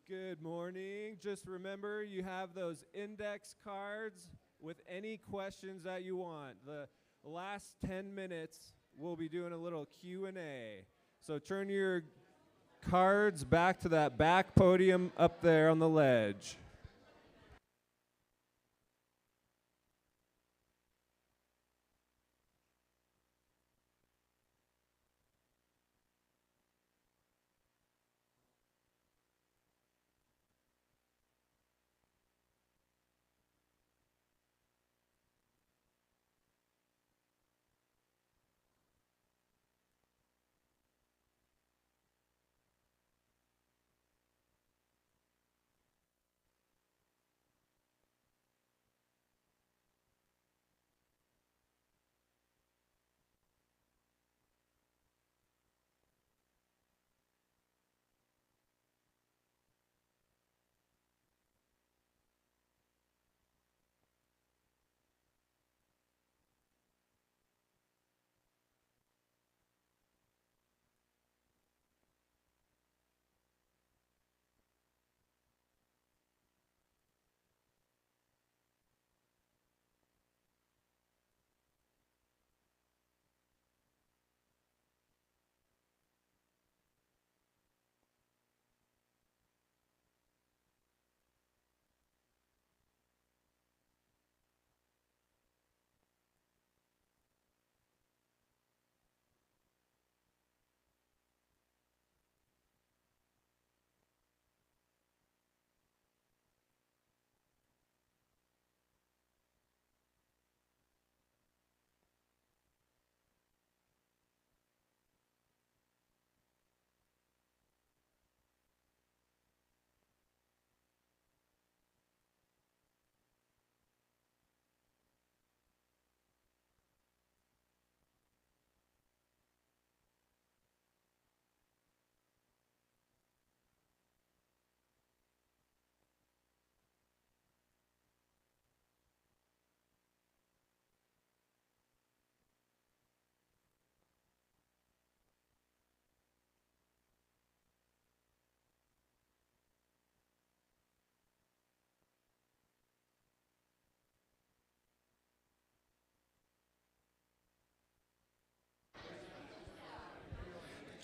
Good morning. Just remember you have those index cards with any questions that you want. The last 10 minutes we'll be doing a little Q&A. So turn your cards back to that back podium up there on the ledge.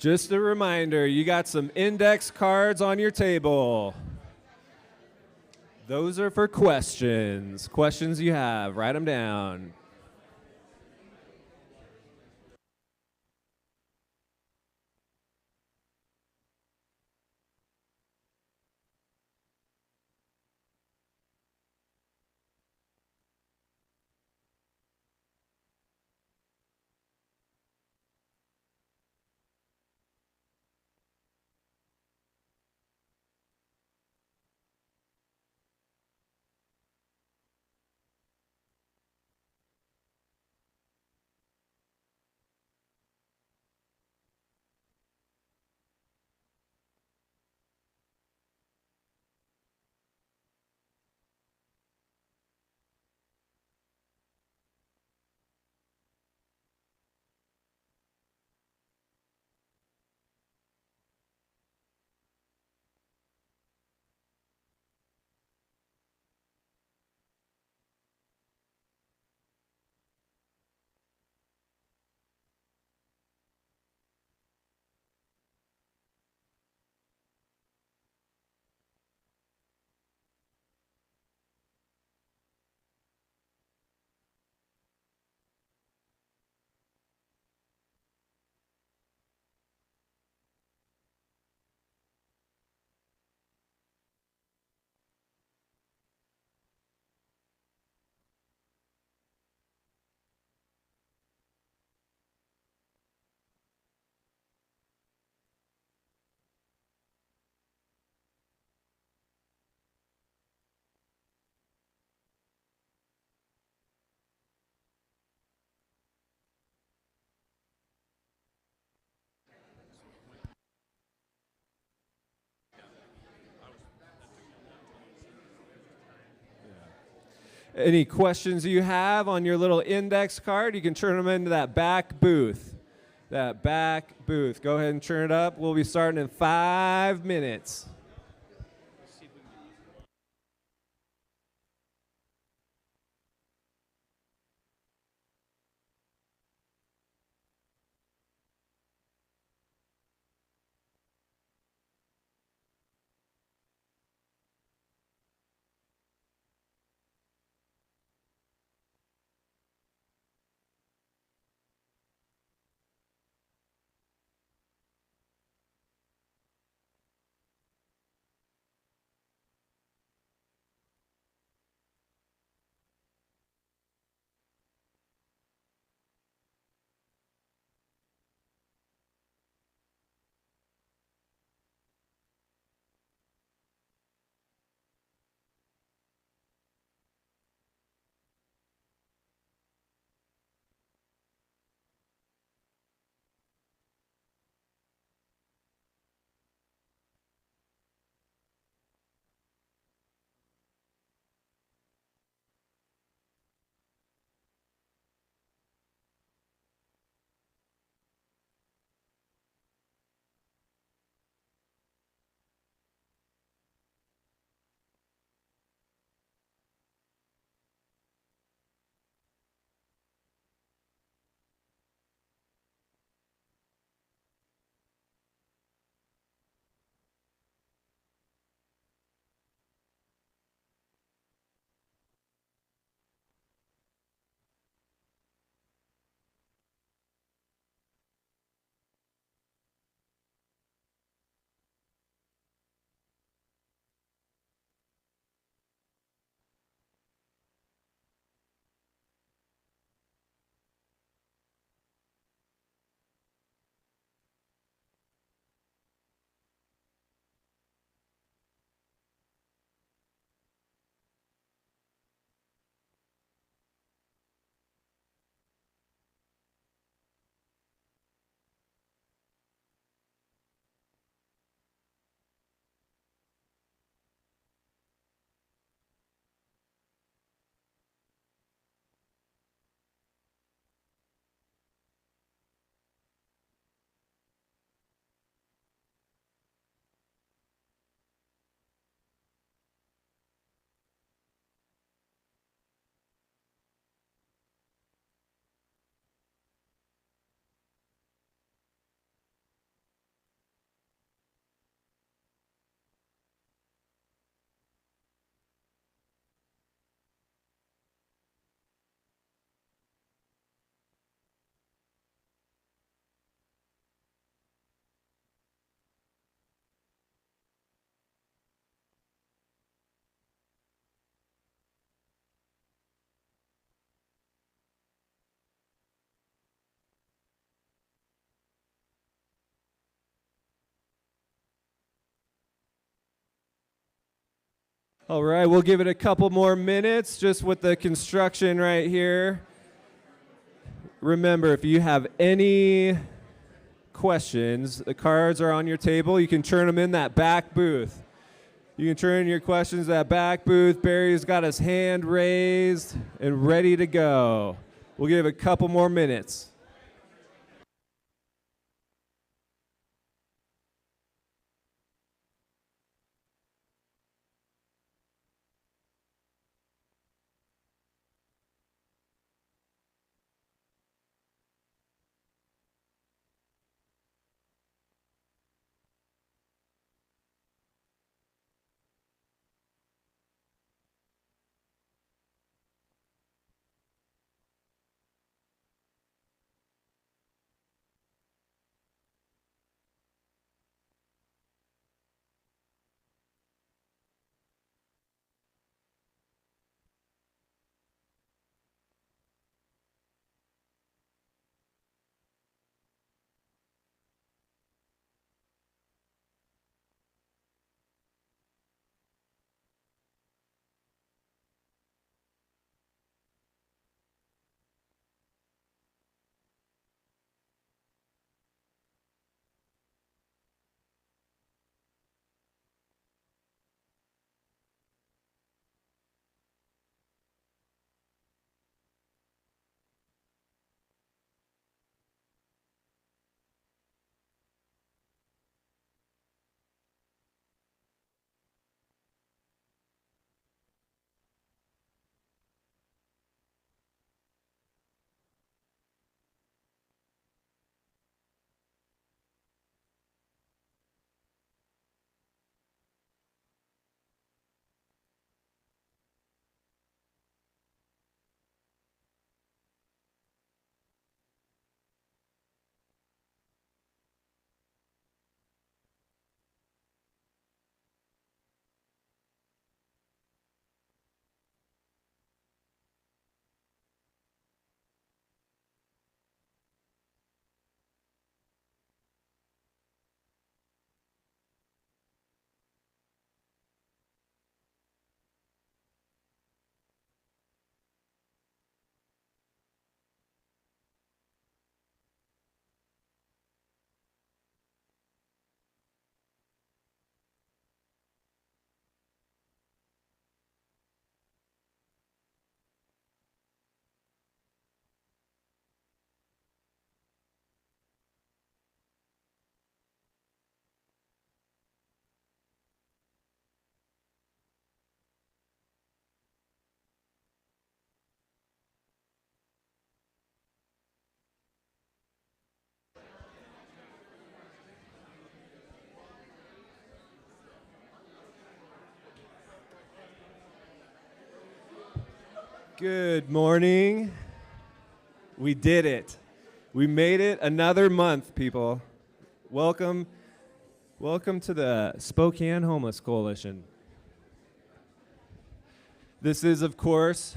Just a reminder, you got some index cards on your table. Those are for questions. Questions you have, write them down. Any questions you have on your little index card, you can turn them into that back booth. That back booth. Go ahead and turn it up. We'll be starting in 5 minutes. All right, we'll give it a couple more minutes just with the construction right here. Remember, if you have any questions, the cards are on your table. You can turn them in that back booth. You can turn in your questions at that back booth. Barry's got his hand raised and ready to go. We'll give it a couple more minutes. Good morning. We did it. We made it another month, people. Welcome to the Spokane Homeless Coalition. This is, of course,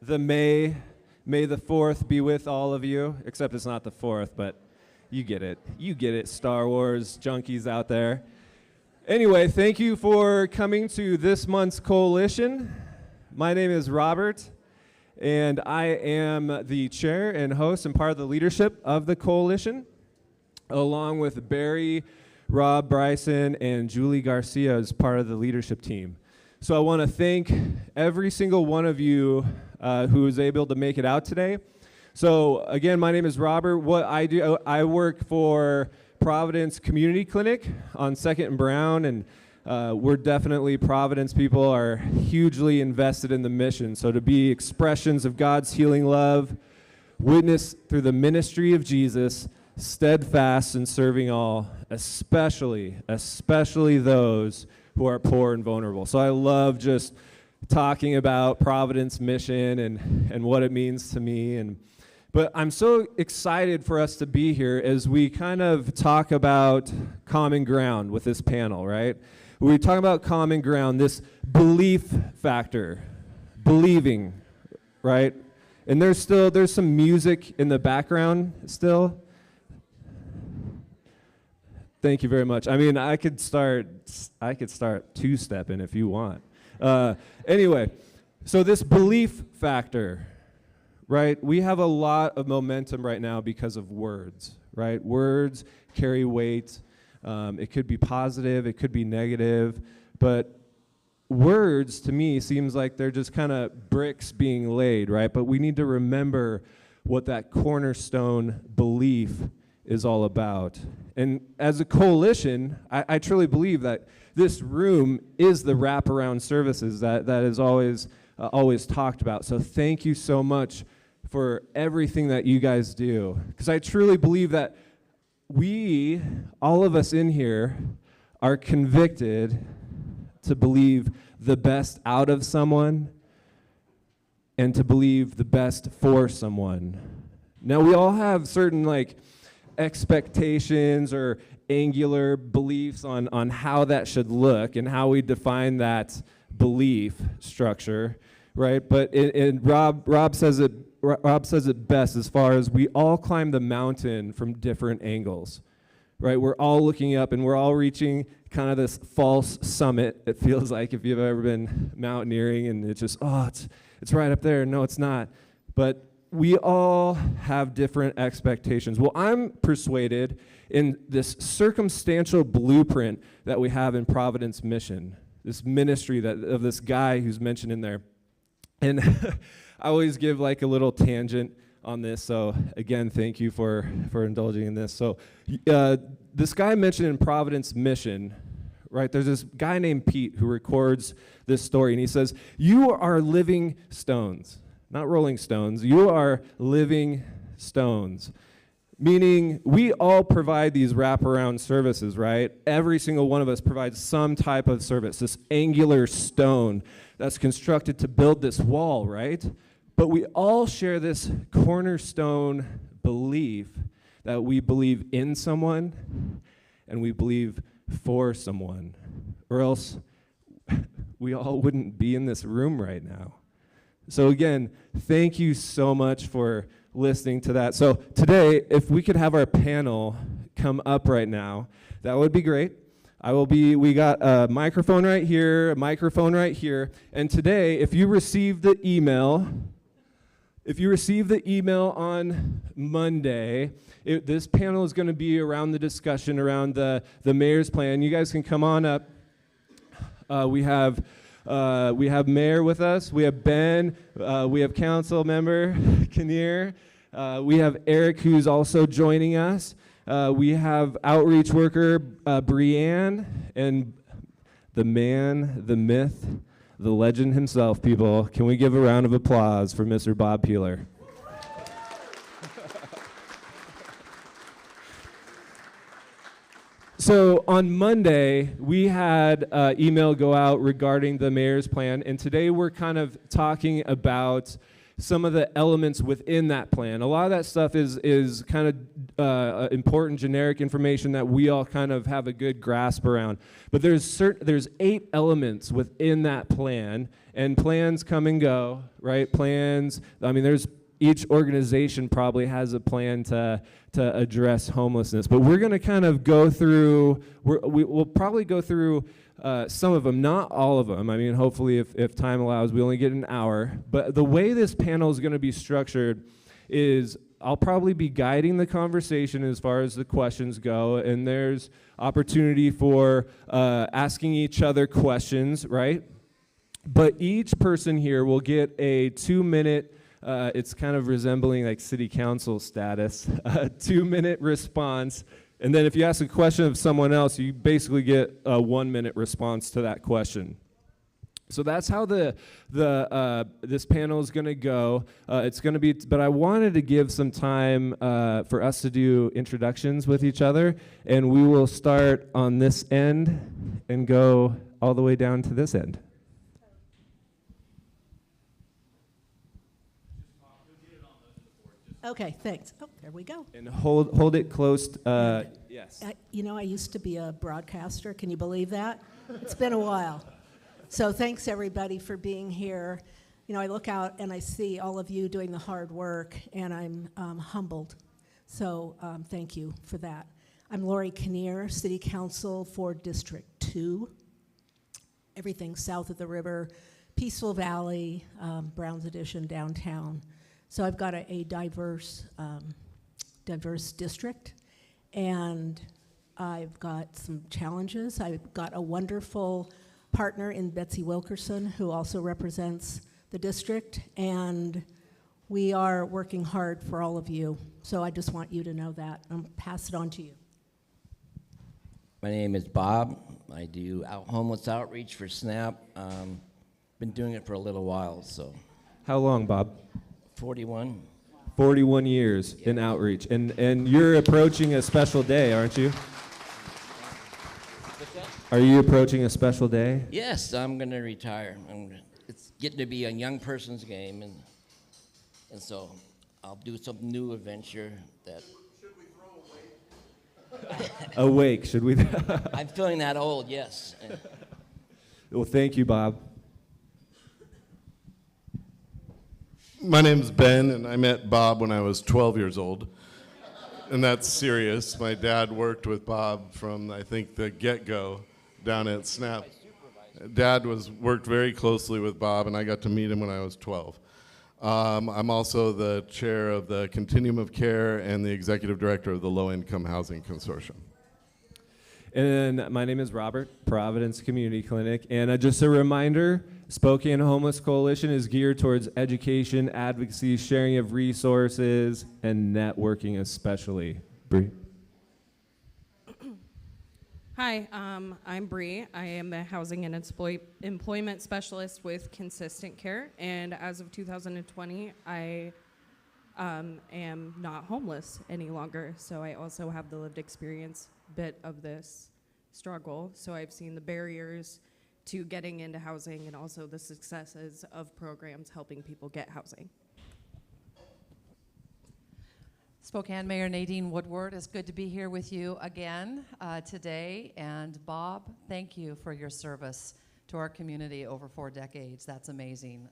the May the 4th be with all of you, except it's not the 4th, but you get it. You get it, Star Wars junkies out there. Anyway, thank you for coming to this month's coalition. My name is Robert, and I am the chair and host and part of the leadership of the coalition, along with Barry, Rob Bryson, and Julie Garcia as part of the leadership team. So I want to thank every single one of you who was able to make it out today. So again, my name is Robert. What I do, I work for Providence Community Clinic on 2nd and Brown, and we're definitely, Providence people are hugely invested in the mission. So to be expressions of God's healing love, witness through the ministry of Jesus, steadfast in serving all, especially those who are poor and vulnerable. So I love just talking about Providence mission and what it means to me. But I'm so excited for us to be here as we kind of talk about common ground with this panel, right? We talk about common ground, this belief factor, believing, right? And there's some music in the background still. Thank you very much. I mean, I could start two-stepping if you want. Anyway, so this belief factor, right? We have a lot of momentum right now because of words, right? Words carry weight. It could be positive, it could be negative, but words to me seems like they're just kind of bricks being laid, right? But we need to remember what that cornerstone belief is all about. And as a coalition, I truly believe that this room is the wraparound services that is always talked about. So thank you so much for everything that you guys do. Because I truly believe that we, all of us in here, are convicted to believe the best out of someone and to believe the best for someone. Now, we all have certain expectations or angular beliefs on how that should look and how we define that belief structure, right? But Rob says it best as far as we all climb the mountain from different angles, right? We're all looking up and we're all reaching kind of this false summit, it feels like, if you've ever been mountaineering and it's just, it's right up there. No, it's not. But we all have different expectations. Well, I'm persuaded in this circumstantial blueprint that we have in Providence Mission, this ministry of this guy who's mentioned in there. And I always give a little tangent on this, so again, thank you for indulging in this. So this guy mentioned in Providence Mission, right, there's this guy named Pete who records this story, and he says, "You are living stones." Not rolling stones. You are living stones. Meaning we all provide these wraparound services, right? Every single one of us provides some type of service, this angular stone that's constructed to build this wall, right? But we all share this cornerstone belief that we believe in someone and we believe for someone, or else we all wouldn't be in this room right now. So again, thank you so much for listening to that. So today, if we could have our panel come up right now, that would be great. We got a microphone right here, a microphone right here. And today, if you received the email on Monday, this panel is going to be around the discussion around the mayor's plan. You guys can come on up. We have Mayor with us. We have Ben. We have Council Member Kinnear. We have Eric, who's also joining us. We have Outreach Worker Brianne, and the man, the myth, the legend himself, people. Can we give a round of applause for Mr. Bob Peeler? So on Monday, we had email go out regarding the mayor's plan, and today we're kind of talking about some of the elements within that plan. A lot of that stuff is kind of important generic information that we all kind of have a good grasp around. But there's 8 elements within that plan, and plans come and go, right? Plans, each organization probably has a plan to address homelessness. But we're going to kind of go through, we'll probably go through some of them, not all of them. Hopefully if time allows, we only get an hour. But the way this panel is going to be structured is I'll probably be guiding the conversation as far as the questions go, and there's opportunity for asking each other questions, right? But each person here will get a 2-minute it's kind of resembling like city council status, a 2-minute response. And then if you ask a question of someone else, you basically get a 1-minute response to that question. So that's how this panel is going to go. It's going to be, but I wanted to give some time for us to do introductions with each other, and we will start on this end and go all the way down to this end. Okay, thanks. Oh, there we go. And hold it close. Yes. I used to be a broadcaster. Can you believe that? It's been a while. So thanks, everybody, for being here. I look out and I see all of you doing the hard work, and I'm humbled. So thank you for that. I'm Lori Kinnear, City Council for District 2. everything south of the river, Peaceful Valley, Browns Addition downtown. So I've got a diverse district, and I've got some challenges. I've got a wonderful partner in Betsy Wilkerson, who also represents the district, and we are working hard for all of you. So I just want you to know that. I'll pass it on to you. My name is Bob. I do homeless outreach for SNAP. Been doing it for a little while, so. How long, Bob? 41. 41 years in outreach. And you're approaching a special day, aren't you? Are you approaching a special day? Yes, I'm going to retire. It's getting to be a young person's game, and so I'll do some new adventure that. Awake, should we? I'm feeling that old, yes. Well, thank you, Bob. My name's Ben, and I met Bob when I was 12 years old. And that's serious. My dad worked with Bob from, I think, the get-go down at SNAP. Dad worked very closely with Bob, and I got to meet him when I was 12. I'm also the chair of the Continuum of Care and the executive director of the Low Income Housing Consortium. And my name is Robert, Providence Community Clinic. And just a reminder, Spokane Homeless Coalition is geared towards education, advocacy, sharing of resources, and networking especially. Bree? Hi, I'm Bree. I am the Housing and Employment Specialist with Consistent Care, and as of 2020, I am not homeless any longer, so I also have the lived experience bit of this struggle. So I've seen the barriers to getting into housing and also the successes of programs helping people get housing. Spokane Mayor Nadine Woodward, it's good to be here with you again today. And Bob, thank you for your service to our community over 4 decades. That's amazing.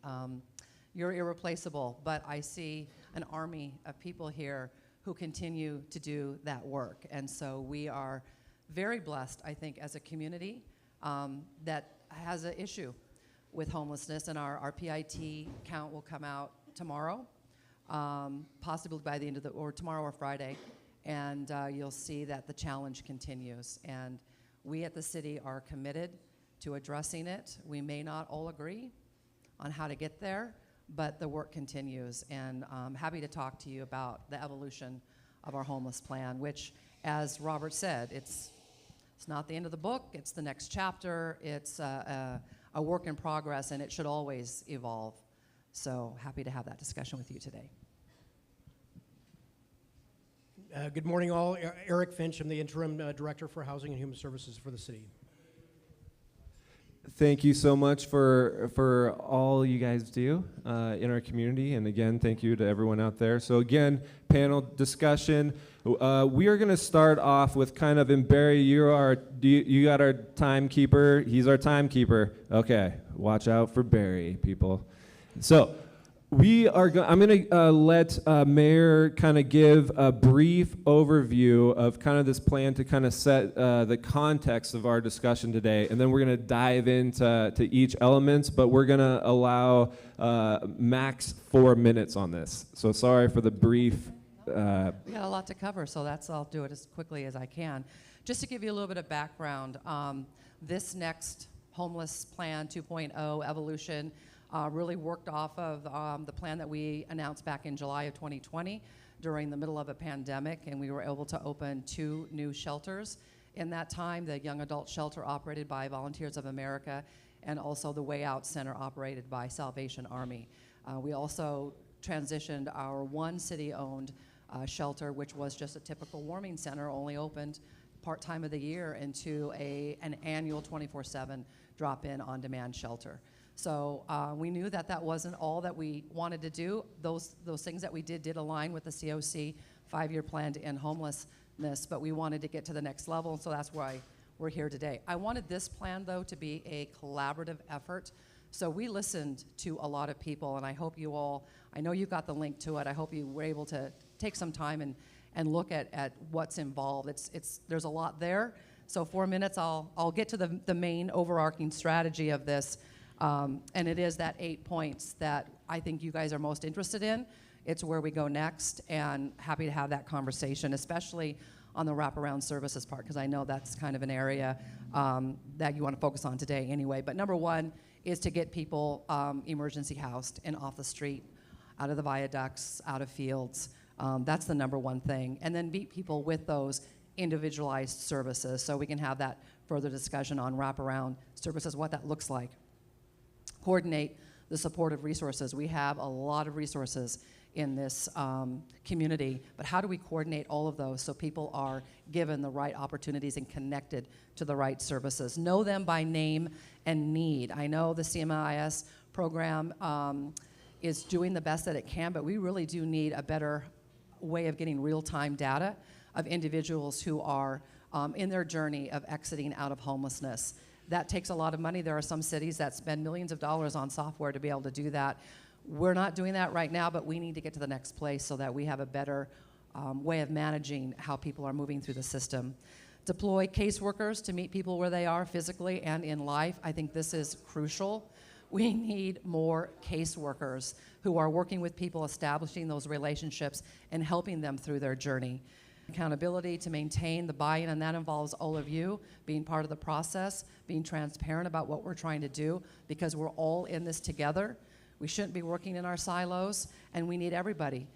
You're irreplaceable, but I see an army of people here who continue to do that work. And so we are very blessed, I think, as a community that has an issue with homelessness, and our PIT count will come out tomorrow. Possibly by the end of or tomorrow or Friday, and you'll see that the challenge continues. And we at the city are committed to addressing it. We may not all agree on how to get there, but the work continues. And I'm happy to talk to you about the evolution of our homeless plan, which, as Robert said, it's not the end of the book. It's the next chapter. It's a work in progress, and it should always evolve. So happy to have that discussion with you today. Good morning, all. Eric Finch, I'm the Interim Director for Housing and Human Services for the city. Thank you so much for all you guys do in our community. And again, thank you to everyone out there. So again, panel discussion. We are going to start off with kind of, and Barry, you got our timekeeper. He's our timekeeper. Okay, watch out for Barry, people. So I'm going to let Mayor kind of give a brief overview of kind of this plan to kind of set the context of our discussion today, and then we're going to dive into each elements, but we're going to allow max 4 minutes on this. So sorry for the brief. We got a lot to cover, so I'll do it as quickly as I can. Just to give you a little bit of background, this next Homeless Plan 2.0 evolution really worked off of the plan that we announced back in July of 2020 during the middle of a pandemic, and we were able to open 2 new shelters. In that time, the Young Adult Shelter operated by Volunteers of America, and also the Way Out Center operated by Salvation Army. We also transitioned our one city-owned shelter, which was just a typical warming center, only opened part-time of the year, into an annual 24/7 drop-in on-demand shelter. So we knew that that wasn't all that we wanted to do. Those things that we did align with the COC 5-year plan to end homelessness, but we wanted to get to the next level, and so that's why we're here today. I wanted this plan, though, to be a collaborative effort. So we listened to a lot of people, and I hope you all, I know you got the link to it, I hope you were able to take some time and look at what's involved. There's a lot there, So 4 minutes, I'll get to the main overarching strategy of this, and it is that 8 points that I think you guys are most interested in. It's where we go next, and happy to have that conversation, especially on the wraparound services part, because I know that's kind of an area that you want to focus on today anyway. But number one is to get people emergency housed and off the street, out of the viaducts, out of fields. That's the number one thing. And then meet people with those individualized services, so we can have that further discussion on wraparound services, what that looks like. Coordinate the supportive resources. We have a lot of resources in this community, but how do we coordinate all of those so people are given the right opportunities and connected to the right services? Know them by name and need. I know the CMIS program is doing the best that it can, but we really do need a better way of getting real-time data of individuals who are in their journey of exiting out of homelessness. That takes a lot of money. There are some cities that spend millions of dollars on software to be able to do that. We're not doing that right now, but we need to get to the next place so that we have a better way of managing how people are moving through the system. Deploy caseworkers to meet people where they are physically and in life. I think this is crucial. We need more caseworkers who are working with people, establishing those relationships and helping them through their journey. Accountability to maintain the buy-in, and that involves all of you being part of the process, being transparent about what we're trying to do, because we're all in this together. We shouldn't be working in our silos, and we need everybody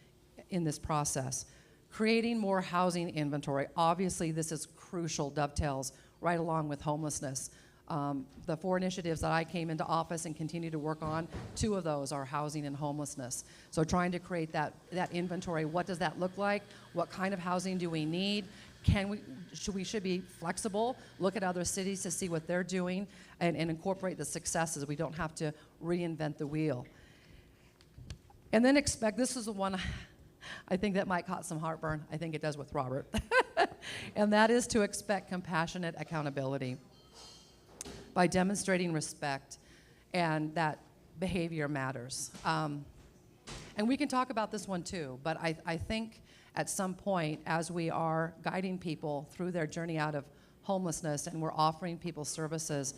in this process. Creating more housing inventory. Obviously, this is crucial, dovetails right along with homelessness. The 4 initiatives that I came into office and continue to work on, 2 of those are housing and homelessness. So trying to create that inventory. What does that look like? What kind of housing do we need? Should be flexible, look at other cities to see what they're doing, and incorporate the successes. We don't have to reinvent the wheel. And then expect, this is the one I think that might cause some heartburn. I think it does with Robert. And that is to expect compassionate accountability by demonstrating respect, and that behavior matters. And we can talk about this one too, but I think at some point, as we are guiding people through their journey out of homelessness and we're offering people services,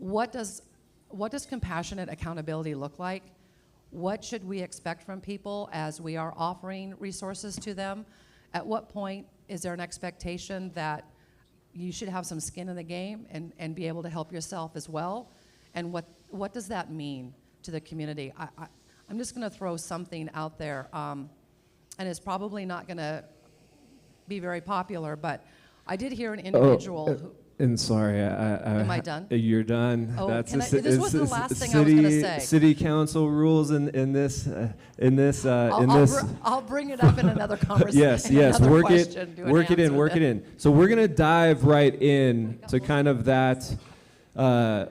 what does compassionate accountability look like? What should we expect from people as we are offering resources to them? At what point is there an expectation that you should have some skin in the game and be able to help yourself as well? And what does that mean to the community? I'm just going to throw something out there, and it's probably not going to be very popular, but I did hear an individual who... And sorry, Am I done? You're done. Oh, This was the last thing I was going to say. City council rules in this. I'll bring it up in another conversation. Yes. Another Work question, do an work it answer. in. So we're gonna dive right in to kind of that. All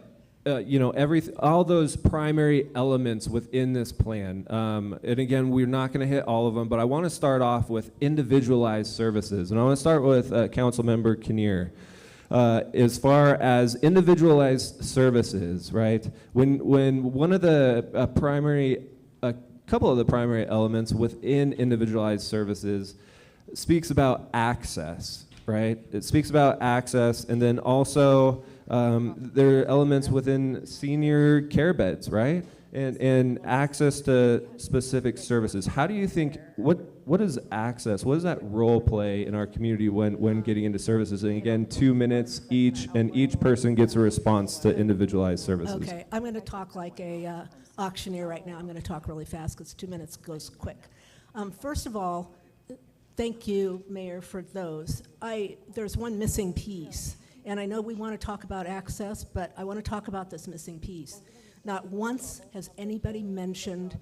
those primary elements within this plan. And again, we're not going to hit all of them, but I want to start off with individualized services. And I want to start with Councilmember Kinnear. As far as individualized services, right? When one of the a couple of the primary elements within individualized services speaks about access, right? It speaks about access, and then also there are elements within senior care beds, right? And access to specific services. How do you think, what is access? What does that role play in our community when getting into services? And again, 2 minutes each, and each person gets a response to individualized services. Okay, I'm going to talk like a auctioneer right now. I'm going to talk really fast because 2 minutes goes quick. First of all, thank you, Mayor, for those. There's one missing piece, and I know we want to talk about access, but I want to talk about this missing piece. Not once has anybody mentioned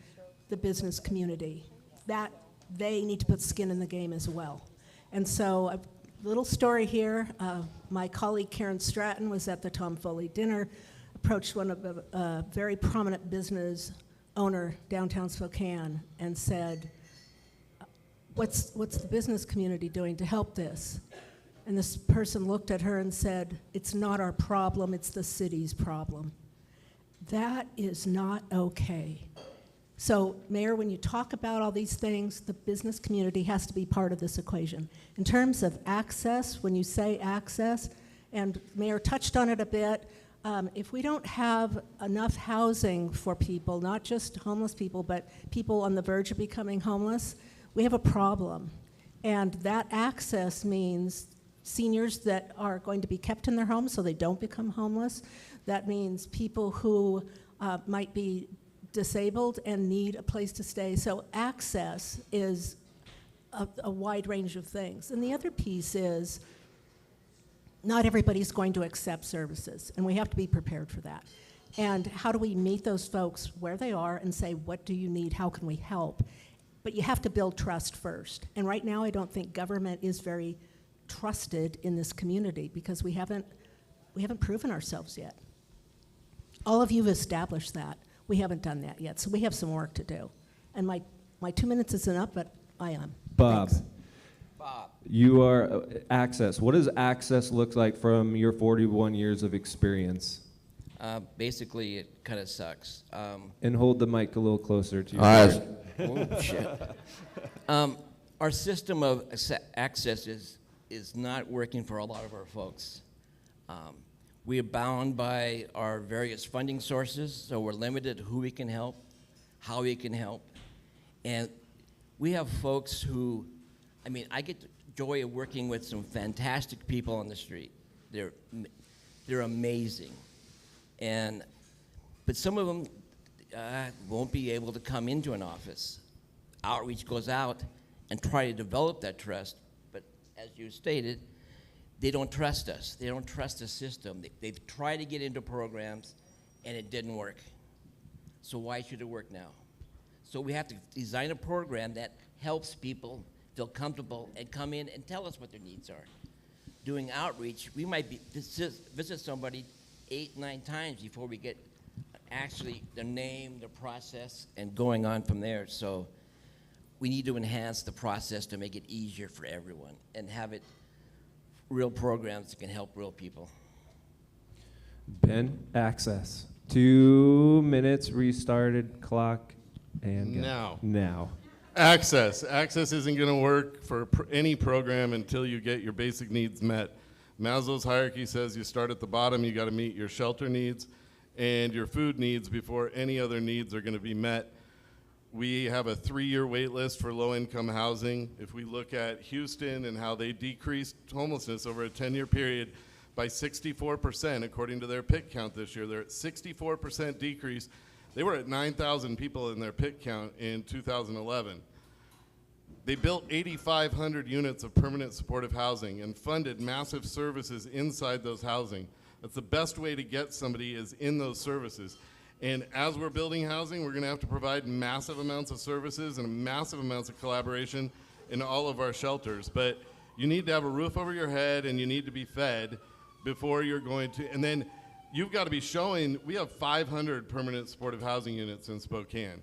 the business community. That they need to put skin in the game as well. And so a little story here. My colleague Karen Stratton was at the Tom Foley dinner, approached one of a very prominent business owner downtown Spokane and said, what's the business community doing to help this? And this person looked at her and said, it's not our problem, it's the city's problem. That is not okay. So, Mayor, when you talk about all these things, the business community has to be part of this equation. In terms of access, when you say access, And the Mayor touched on it a bit. If we don't have enough housing for people, not just homeless people, but people on the verge of becoming homeless, we have a problem. And that access means seniors that are going to be kept in their homes so they don't become homeless. That means people who might be disabled and need a place to stay. So access is a wide range of things. And the other piece is not everybody's going to accept services, and we have to be prepared for that. And how do we meet those folks where they are and say, what do you need, how can we help? But you have to build trust first. And right now I don't think government is very trusted in this community because we haven't proven ourselves yet. All of you have established that. We haven't done that yet, so we have some work to do. And my 2 minutes isn't up, but I am. Bob. Thanks. Bob. You are access. What does access look like from your 41 years of experience? Basically, it kind of sucks. And hold the mic a little closer to you. Oh, shit. Our system of access is not working for a lot of our folks. We are bound by our various funding sources, so we're limited who we can help, how we can help. And we have folks who, I get the joy of working with some fantastic people on the street. They're amazing. But some of them won't be able to come into an office. Outreach goes out and try to develop that trust, but as you stated, they don't trust us. They don't trust the system. They've tried to get into programs, and it didn't work. So why should it work now? So we have to design a program that helps people feel comfortable and come in and tell us what their needs are. Doing outreach, we might visit somebody 8, 9 times before we get actually the name, the process, and going on from there. So we need to enhance the process to make it easier for everyone and have it real programs that can help real people. Ben, access. 2 minutes, restarted clock, and go. Now. Access isn't going to work for any program until you get your basic needs met. Maslow's hierarchy says you start at the bottom, you got to meet your shelter needs and your food needs before any other needs are going to be met. We have a 3-year wait list for low-income housing. If we look at Houston and how they decreased homelessness over a 10-year period by 64%, according to their PIT count this year, they're at 64% decrease. They were at 9,000 people in their PIT count in 2011. They built 8,500 units of permanent supportive housing and funded massive services inside those housing. That's the best way to get somebody is in those services. And as we're building housing, we're going to have to provide massive amounts of services and massive amounts of collaboration in all of our shelters. But you need to have a roof over your head and you need to be fed before you're going to, and then you've got to be showing, we have 500 permanent supportive housing units in Spokane.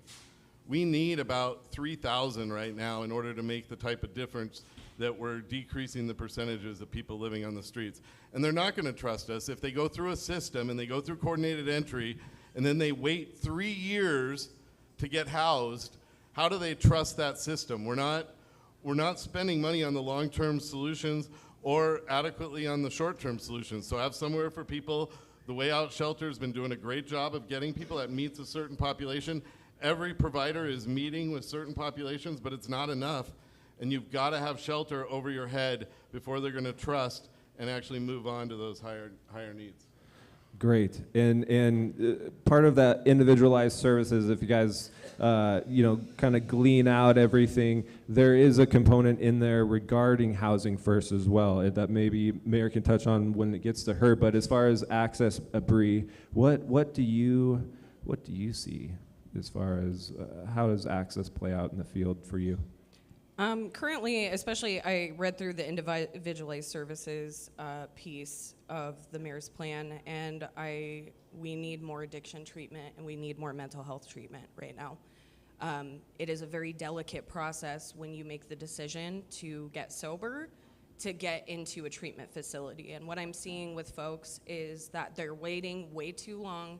We need about 3,000 right now in order to make the type of difference that we're decreasing the percentages of people living on the streets. And they're not going to trust us if they go through a system and they go through coordinated entry and then they wait 3 years to get housed. How do they trust that system? We're not spending money on the long-term solutions or adequately on the short-term solutions. So have somewhere for people. The Way Out Shelter has been doing a great job of getting people that meets a certain population. Every provider is meeting with certain populations, but it's not enough. And you've got to have shelter over your head before they're going to trust and actually move on to those higher needs. Great. And part of that individualized services, if you guys, kind of glean out everything, there is a component in there regarding housing first as well that maybe Mayor can touch on when it gets to her. But as far as access, Bree, what do you see as far as how does access play out in the field for you? Currently, especially, I read through the individualized services piece of the mayor's plan, and we need more addiction treatment and we need more mental health treatment right now. It is a very delicate process when you make the decision to get sober to get into a treatment facility. And what I'm seeing with folks is that they're waiting way too long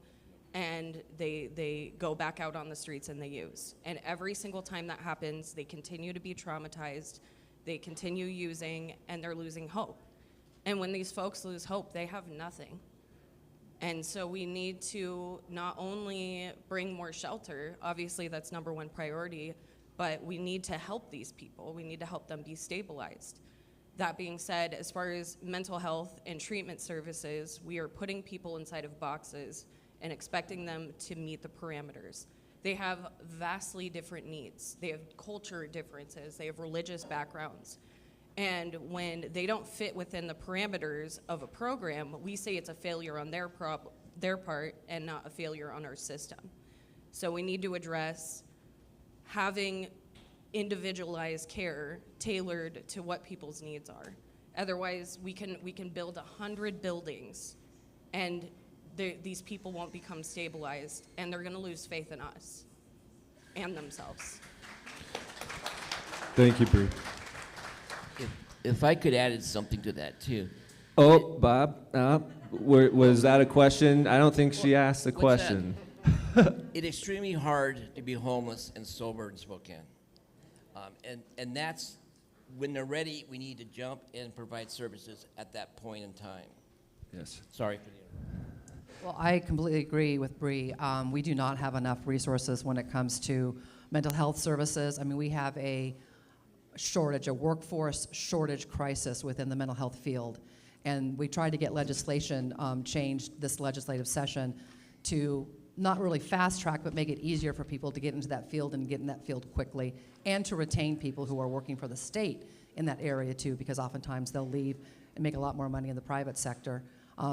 and they go back out on the streets and they use. And every single time that happens, they continue to be traumatized, they continue using, and they're losing hope. And when these folks lose hope, they have nothing. And so we need to not only bring more shelter, obviously that's number one priority, but we need to help these people. We need to help them be stabilized. That being said, as far as mental health and treatment services, we are putting people inside of boxes and expecting them to meet the parameters. They have vastly different needs. They have culture differences. They have religious backgrounds. And when they don't fit within the parameters of a program, we say it's a failure on their part and not a failure on our system. So we need to address having individualized care tailored to what people's needs are. Otherwise, we can build 100 buildings, and these people won't become stabilized, and they're going to lose faith in us and themselves. Thank you, Bree. If I could add something to that too. Oh, Bob, was that a question? I don't think she asked the What's that? question. It's extremely hard to be homeless and sober in Spokane. And that's, when they're ready, we need to jump and provide services at that point in time. Yes. Sorry for the Well, I completely agree with Bree. We do not have enough resources when it comes to mental health services. I mean, we have a workforce shortage crisis within the mental health field. And we tried to get legislation changed this legislative session to not really fast track, but make it easier for people to get into that field and get in that field quickly, and to retain people who are working for the state in that area too, because oftentimes they'll leave and make a lot more money in the private sector.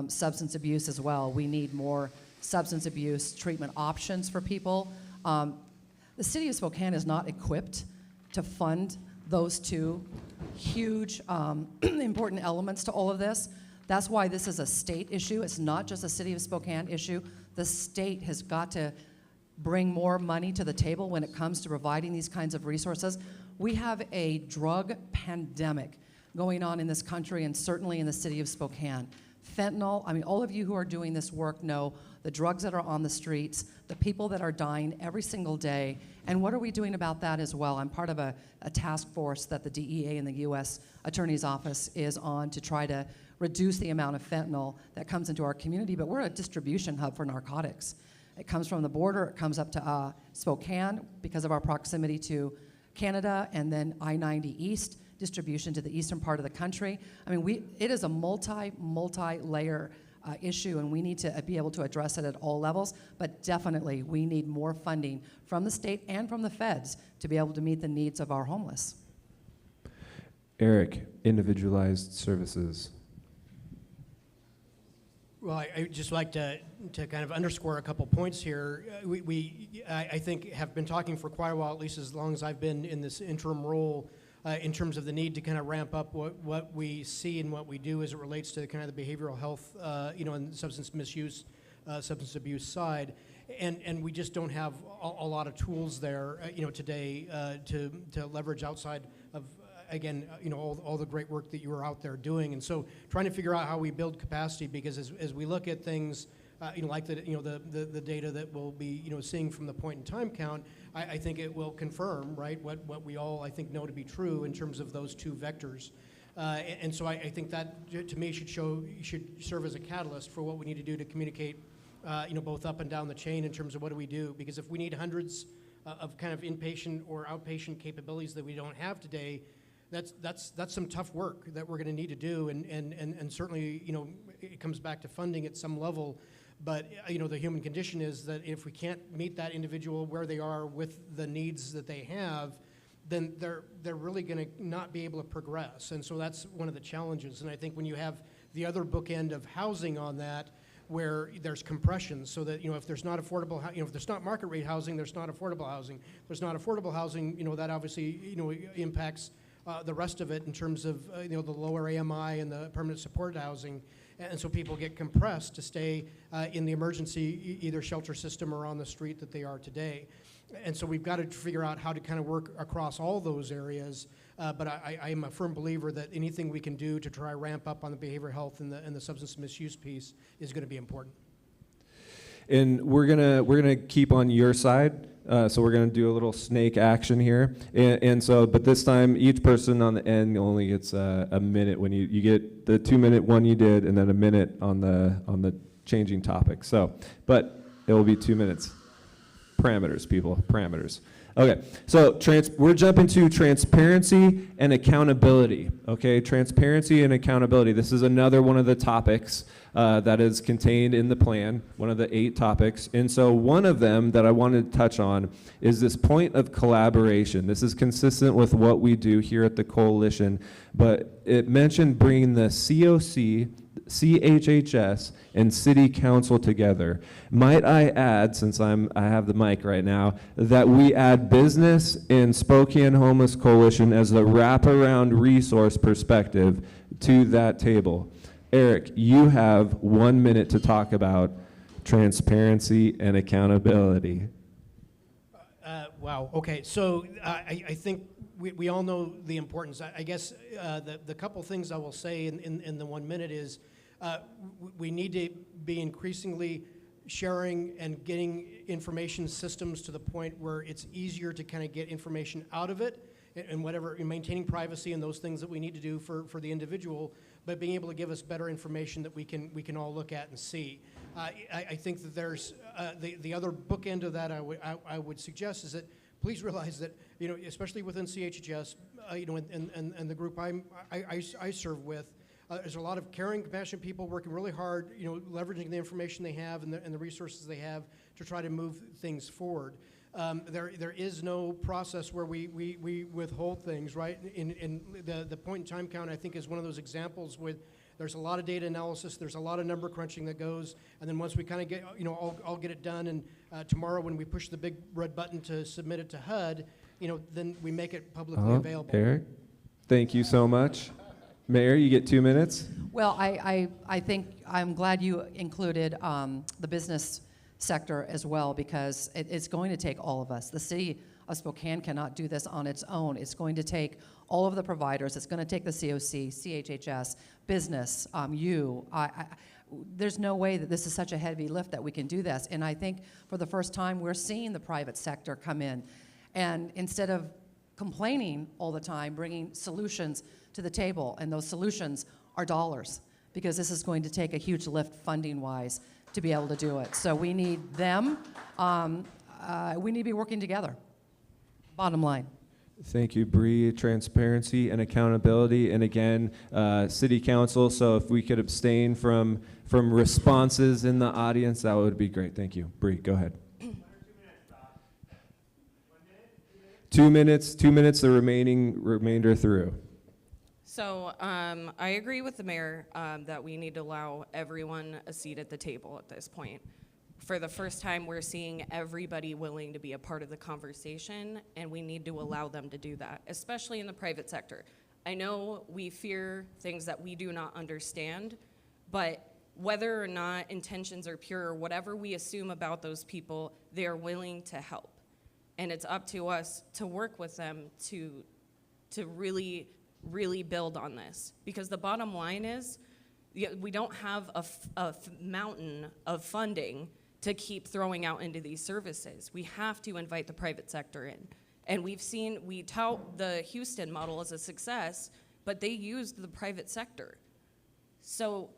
Substance abuse as well. We need more substance abuse treatment options for people. The city of Spokane is not equipped to fund those two huge important elements to all of this. That's why this is a state issue. It's not just a city of Spokane issue. The state has got to bring more money to the table when it comes to providing these kinds of resources. We have a drug pandemic going on in this country, and certainly in the city of Spokane. Fentanyl, I mean, all of you who are doing this work know the drugs that are on the streets, the people that are dying every single day, and what are we doing about that as well? I'm part of a task force that the DEA and the U.S. Attorney's Office is on to try to reduce the amount of fentanyl that comes into our community, but we're a distribution hub for narcotics. It comes from the border, it comes up to Spokane because of our proximity to Canada, and then I-90 East, distribution to the eastern part of the country. I mean, it is a multi-layer issue, and we need to be able to address it at all levels, but definitely we need more funding from the state and from the feds to be able to meet the needs of our homeless. Eric, individualized services. Well, I'd just like to kind of underscore a couple points here. I think, have been talking for quite a while, at least as long as I've been in this interim role, in terms of the need to kind of ramp up what we see and what we do as it relates to kind of the behavioral health, and substance misuse, substance abuse side. And we just don't have a lot of tools there, today to leverage outside of, again, all the great work that you are out there doing. And so trying to figure out how we build capacity, because as we look at things, like the data that we'll be, seeing from the point in time count, I think it will confirm, right, what we all, I think, know to be true in terms of those two vectors. And so I think that, to me, should serve as a catalyst for what we need to do to communicate, both up and down the chain in terms of what do we do. Because if we need hundreds of kind of inpatient or outpatient capabilities that we don't have today, that's some tough work that we're going to need to do, and certainly, it comes back to funding at some level. But the human condition is that if we can't meet that individual where they are with the needs that they have, then they're really going to not be able to progress. And so that's one of the challenges. And I think when you have the other bookend of housing on that, where there's compression, so that if there's not affordable, if there's not market rate housing, there's not affordable housing. If there's not affordable housing, that obviously impacts the rest of it in terms of the lower AMI and the permanent supported housing. And so people get compressed to stay in the emergency either shelter system or on the street that they are today. And so we've got to figure out how to kind of work across all those areas. But I am a firm believer that anything we can do to try ramp up on the behavioral health and the substance misuse piece is going to be important. And we're gonna keep on your side. So we're going to do a little snake action here. But this time, each person on the end only gets a minute. When you get the 2-minute one you did, and then a minute on the changing topic. But it will be 2 minutes. Parameters, people, parameters. Okay, so we're jumping to transparency and accountability. Okay, transparency and accountability. This is another one of the topics that is contained in the plan, one of the 8 topics. And so one of them that I wanted to touch on is this point of collaboration. This is consistent with what we do here at the coalition, but it mentioned bringing the COC, CHHS, and City Council together. Might I add, since I have the mic right now, that we add business and Spokane Homeless Coalition as a wraparound resource perspective to that table. Eric, you have 1 minute to talk about transparency and accountability. Wow, okay, so I think we all know the importance. I guess the couple things I will say in the 1 minute is we need to be increasingly sharing and getting information systems to the point where it's easier to kind of get information out of it and whatever, maintaining privacy and those things that we need to do for the individual, but being able to give us better information that we can all look at and see. I think that there's the other bookend of that I would suggest is that please realize that, especially within CHHS, and the group I serve with, there's a lot of caring, compassionate people working really hard, leveraging the information they have and the resources they have to try to move things forward. There is no process where we withhold things, right? In the point in time count, I think, is one of those examples with there's a lot of data analysis, there's a lot of number crunching that goes, and then once we kind of get, I'll get it done, and tomorrow when we push the big red button to submit it to HUD, then we make it publicly available. Eric, thank you so much. Mayor, you get 2 minutes. Well, I think I'm glad you included the business sector as well, because it's going to take all of us. The city of Spokane cannot do this on its own. It's going to take all of the providers. It's going to take the COC, CHHS, business, there's no way that this is such a heavy lift that we can do this. And I think for the first time, we're seeing the private sector come in. And instead of complaining all the time, bringing solutions to the table, and those solutions are dollars, because this is going to take a huge lift funding-wise to be able to do it. So we need them. We need to be working together. Bottom line. Thank you, Bree. Transparency and accountability, and again, City Council. So if we could abstain from responses in the audience, that would be great. Thank you, Bree. Go ahead. 2 minutes. 2 minutes. The remainder through. So I agree with the mayor that we need to allow everyone a seat at the table at this point. For the first time, we're seeing everybody willing to be a part of the conversation, and we need to allow them to do that, especially in the private sector. I know we fear things that we do not understand, but whether or not intentions are pure or whatever we assume about those people, they are willing to help. And it's up to us to work with them to really build on this. Because the bottom line is, we don't have a mountain of funding to keep throwing out into these services. We have to invite the private sector in. And we tout the Houston model as a success, but they used the private sector. So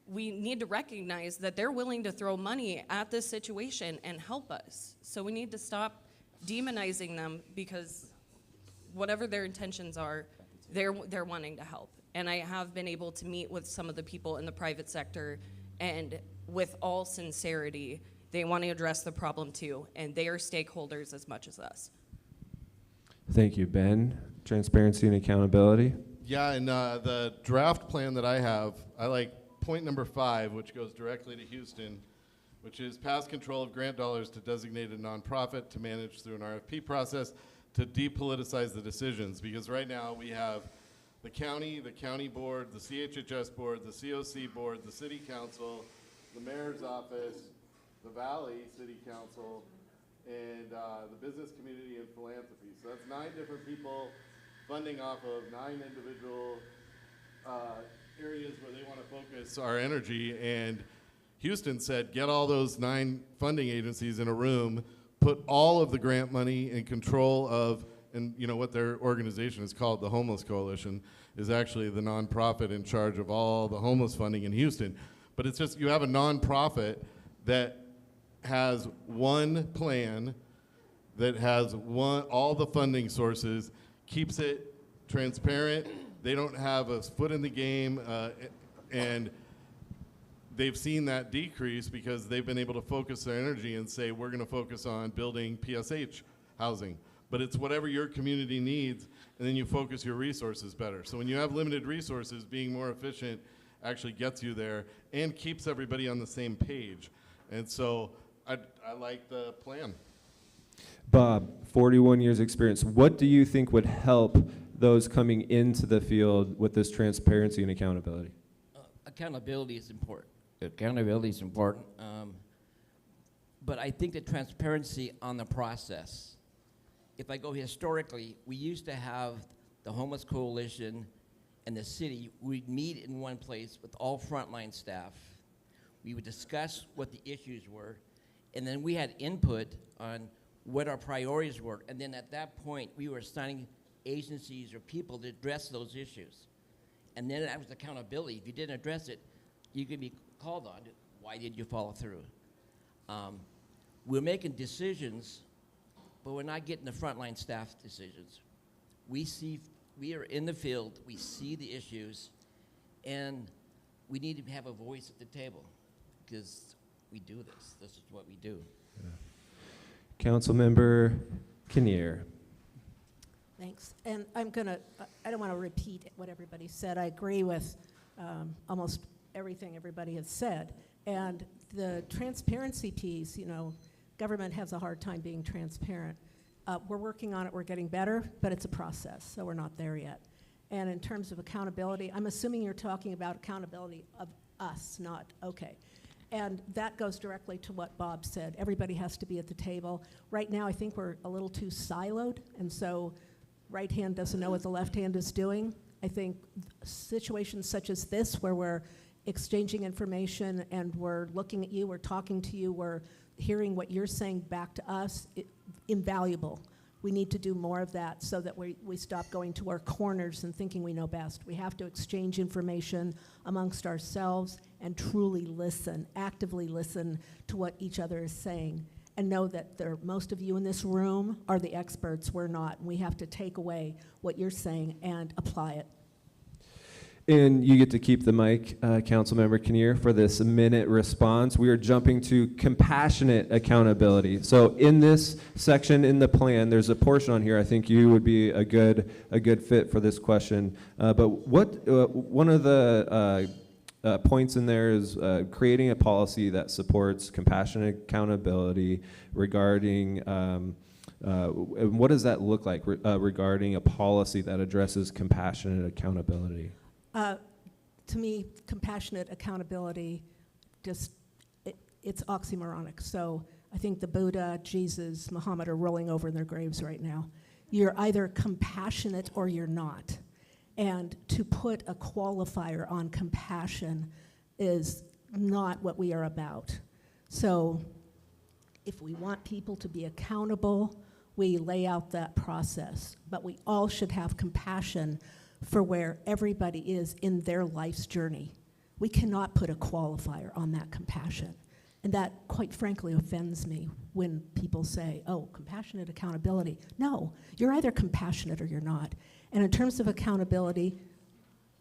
we need to recognize that they're willing to throw money at this situation and help us. So we need to stop demonizing them, because whatever their intentions are, they're wanting to help. And I have been able to meet with some of the people in the private sector, and with all sincerity, they want to address the problem too, and they are stakeholders as much as us. Thank you, Ben. Transparency and accountability. Yeah, and the draft plan that I have, I like point number 5, which goes directly to Houston, which is pass control of grant dollars to designated nonprofit to manage through an RFP process to depoliticize the decisions. Because right now we have the county board, the CHHS board, the COC board, the city council, the mayor's office, the Valley City Council, and the business community and philanthropy. So that's 9 different people funding off of 9 individual areas where they want to focus our energy. And Houston said, get all those 9 funding agencies in a room, put all of the grant money in control of, and you know what their organization is called, the Homeless Coalition, is actually the nonprofit in charge of all the homeless funding in Houston. But it's just, you have a nonprofit that has one plan, that has all the funding sources, keeps it transparent. They don't have a foot in the game, and they've seen that decrease because they've been able to focus their energy and say, we're going to focus on building PSH housing. But it's whatever your community needs, and then you focus your resources better. So when you have limited resources, being more efficient actually gets you there and keeps everybody on the same page. And so I like the plan. Bob, 41 years experience. What do you think would help those coming into the field with this transparency and accountability? Accountability is important. Accountability is important. But I think the transparency on the process. If I go historically, we used to have the Homeless Coalition and the city. We'd meet in one place with all frontline staff. We would discuss what the issues were, and then we had input on what our priorities were. And then at that point, we were assigning agencies or people to address those issues. And then that was accountability. If you didn't address it, you could be called on. Why did you follow through? We're making decisions, but we're not getting the frontline staff decisions. We are in the field, we see the issues, and we need to have a voice at the table because we do this. This is what we do. Yeah. Councilmember Kinnear. Thanks. And I don't want to repeat what everybody said. I agree with almost everything everybody has said. And the transparency piece, you know, government has a hard time being transparent. We're working on it, we're getting better, but it's a process, so we're not there yet. And in terms of accountability, I'm assuming you're talking about accountability of us, not, okay. And that goes directly to what Bob said. Everybody has to be at the table. Right now, I think we're a little too siloed, and so right hand doesn't know what the left hand is doing. I think situations such as this, where we're exchanging information and we're looking at you, we're talking to you, we're hearing what you're saying back to us, invaluable. We need to do more of that so that we stop going to our corners and thinking we know best. We have to exchange information amongst ourselves and truly listen, actively listen to what each other is saying, and know that most of you in this room are the experts, we're not. And we have to take away what you're saying and apply it. And you get to keep the mic, Councilmember Kinnear, for this minute response. We are jumping to compassionate accountability. So in this section in the plan, there's a portion on here I think you would be a good fit for this question. But one of the points in there is creating a policy that supports compassionate accountability regarding what does that look like regarding a policy that addresses compassionate accountability? To me, compassionate accountability, it's oxymoronic. So I think the Buddha, Jesus, Muhammad are rolling over in their graves right now. You're either compassionate or you're not. And to put a qualifier on compassion is not what we are about. So if we want people to be accountable, we lay out that process. But we all should have compassion for where everybody is in their life's journey. We cannot put a qualifier on that compassion. And that, quite frankly, offends me when people say, oh, compassionate accountability. No, you're either compassionate or you're not. And in terms of accountability,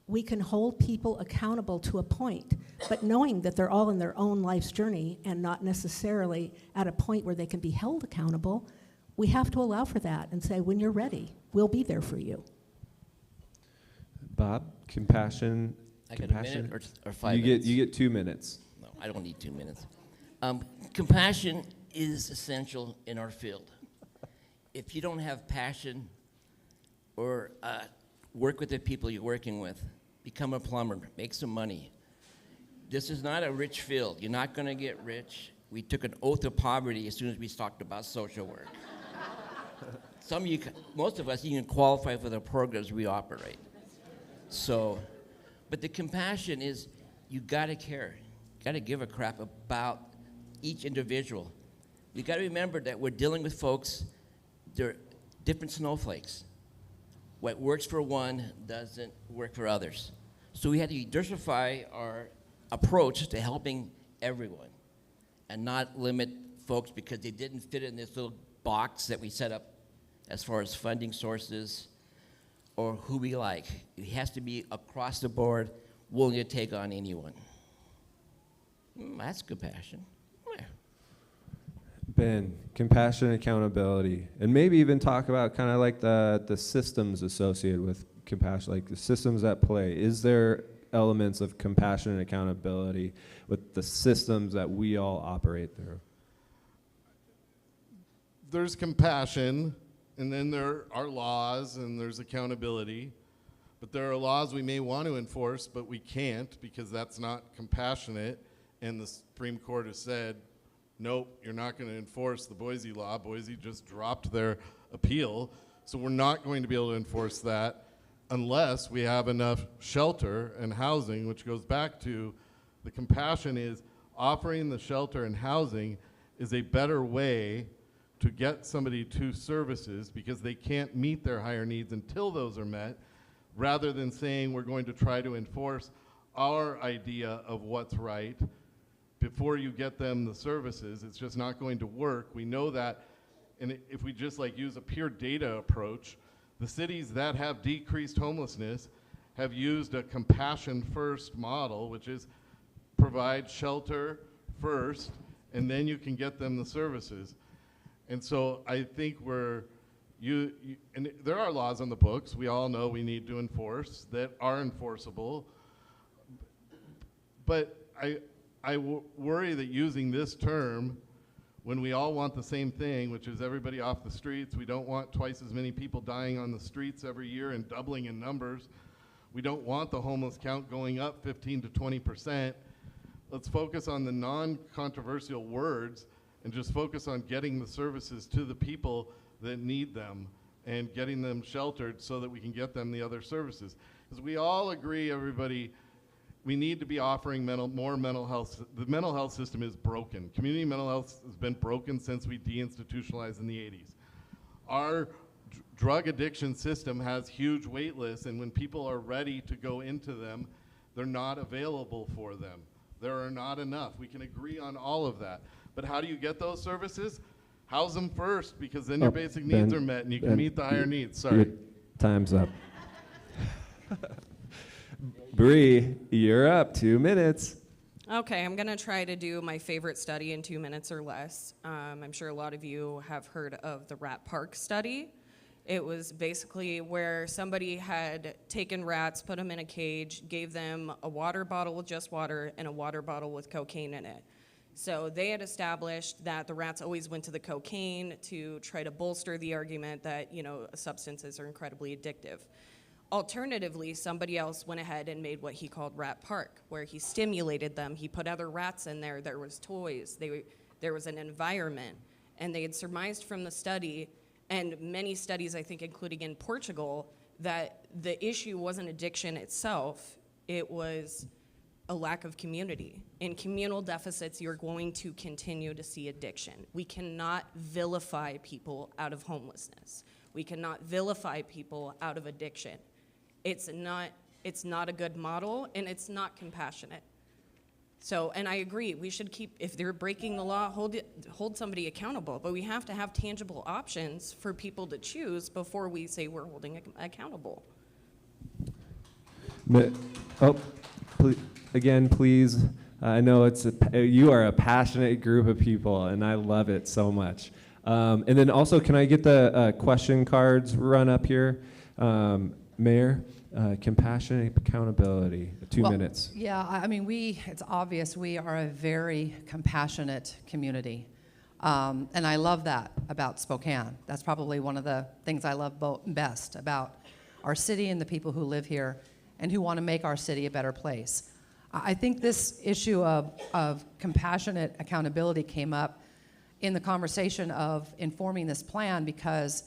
we can hold people accountable to a point, but knowing that they're all in their own life's journey and not necessarily at a point where they can be held accountable, we have to allow for that and say, when you're ready, we'll be there for you. Bob, compassion. I get a minute or 5 minutes? You get 2 minutes. No, I don't need 2 minutes. Compassion is essential in our field. If you don't have passion or work with the people you're working with, become a plumber, make some money. This is not a rich field. You're not going to get rich. We took an oath of poverty as soon as we talked about social work. Some of you, most of us, you can qualify for the programs we operate. So, but the compassion is you got to care. You got to give a crap about each individual. you got to remember that we're dealing with folks, they're different snowflakes. What works for one doesn't work for others. So we had to diversify our approach to helping everyone and not limit folks because they didn't fit in this little box that we set up as far as funding sources or who we like. It has to be across the board, willing to take on anyone. That's compassion. Yeah. Ben, compassion and accountability, and maybe even talk about kind of like the systems associated with compassion, like the systems at play. Is there elements of compassion and accountability with the systems that we all operate through? There's compassion, and then there are laws, and there's accountability. But there are laws we may want to enforce, but we can't because that's not compassionate. And the Supreme Court has said, nope, you're not going to enforce the Boise law. Boise just dropped their appeal. So we're not going to be able to enforce that unless we have enough shelter and housing, which goes back to the compassion is offering the shelter and housing is a better way to get somebody to services because they can't meet their higher needs until those are met, rather than saying we're going to try to enforce our idea of what's right before you get them the services. It's just not going to work. We know that, and if we just like use a pure data approach, the cities that have decreased homelessness have used a compassion first model, which is provide shelter first, and then you can get them the services. And so I think and there are laws on the books we all know we need to enforce that are enforceable, but I worry that using this term when we all want the same thing, which is everybody off the streets, we don't want twice as many people dying on the streets every year and doubling in numbers. We don't want the homeless count going up 15 to 20%. Let's focus on the non-controversial words and just focus on getting the services to the people that need them and getting them sheltered so that we can get them the other services. Because we all agree, everybody, we need to be offering more mental health. The mental health system is broken. Community mental health has been broken since we deinstitutionalized in the 80s. Our drug addiction system has huge wait lists, and when people are ready to go into them, they're not available for them. There are not enough. We can agree on all of that. But how do you get those services? House them first, because then your basic needs are met and you can meet the higher needs. Sorry. Your time's up. Bree, you're up. 2 minutes. Okay, I'm going to try to do my favorite study in 2 minutes or less. I'm sure a lot of you have heard of the rat park study. It was basically where somebody had taken rats, put them in a cage, gave them a water bottle with just water and a water bottle with cocaine in it. So they had established that the rats always went to the cocaine to try to bolster the argument that, substances are incredibly addictive. Alternatively, somebody else went ahead and made what he called Rat Park, where he stimulated them. He put other rats in there. There was toys. There was an environment. And they had surmised from the study, and many studies, I think, including in Portugal, that the issue wasn't addiction itself. It was a lack of community. In communal deficits, you're going to continue to see addiction. We cannot vilify people out of homelessness. We cannot vilify people out of addiction. It's not a good model, and it's not compassionate. So, and I agree, we should keep, if they're breaking the law, hold somebody accountable, but we have to have tangible options for people to choose before we say we're holding accountable. Please. I know you are a passionate group of people, and I love it so much. And then also, can I get the question cards run up here? Mayor, compassion and accountability, 2 minutes. Yeah, I mean, it's obvious we are a very compassionate community. And I love that about Spokane. That's probably one of the things I love best about our city and the people who live here and who want to make our city a better place. I think this issue of compassionate accountability came up in the conversation of informing this plan, because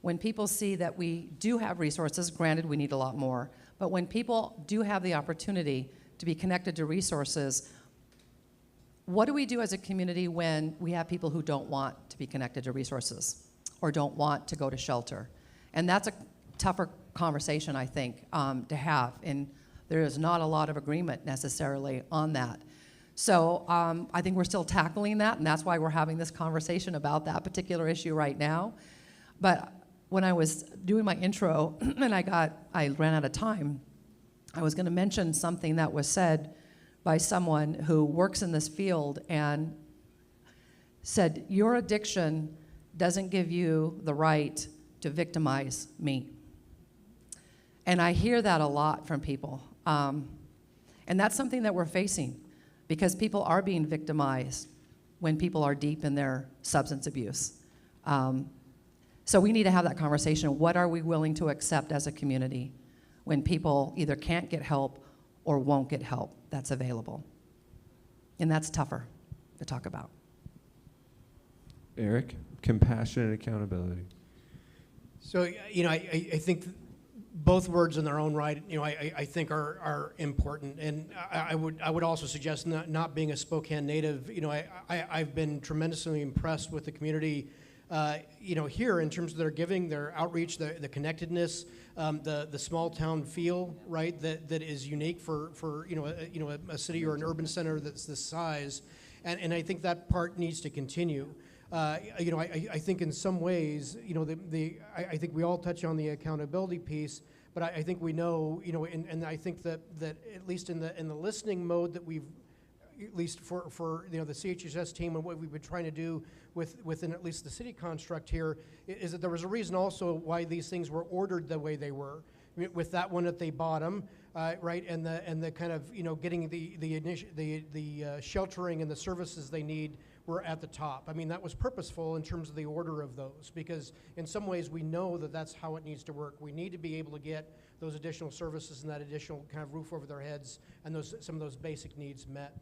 when people see that we do have resources, granted we need a lot more, but when people do have the opportunity to be connected to resources, what do we do as a community when we have people who don't want to be connected to resources or don't want to go to shelter? And that's a tougher conversation, I think, to have. And there is not a lot of agreement necessarily on that. So I think we're still tackling that, and that's why we're having this conversation about that particular issue right now. But when I was doing my intro and I ran out of time, I was going to mention something that was said by someone who works in this field and said, your addiction doesn't give you the right to victimize me. And I hear that a lot from people. And that's something that we're facing, because people are being victimized when people are deep in their substance abuse. So we need to have that conversation. What are we willing to accept as a community when people either can't get help or won't get help that's available? And that's tougher to talk about. Eric, compassion and accountability. So, I think both words in their own right, I think are important. And I would also suggest, not being a Spokane native, I've been tremendously impressed with the community, here in terms of their giving, their outreach, the connectedness, the small town feel, right, that is unique for a city or an urban center that's this size. And I think that part needs to continue. I think in some ways, I think we all touch on the accountability piece, but I think we know, and I think that at least in the listening mode that we've, at least for the CHSS team and what we've been trying to do within at least the city construct here, is that there was a reason also why these things were ordered the way they were, with that one at the bottom, right, and the kind of getting the sheltering and the services they need were at the top. I mean, that was purposeful in terms of the order of those, because in some ways we know that that's how it needs to work. We need to be able to get those additional services and that additional kind of roof over their heads and some of those basic needs met.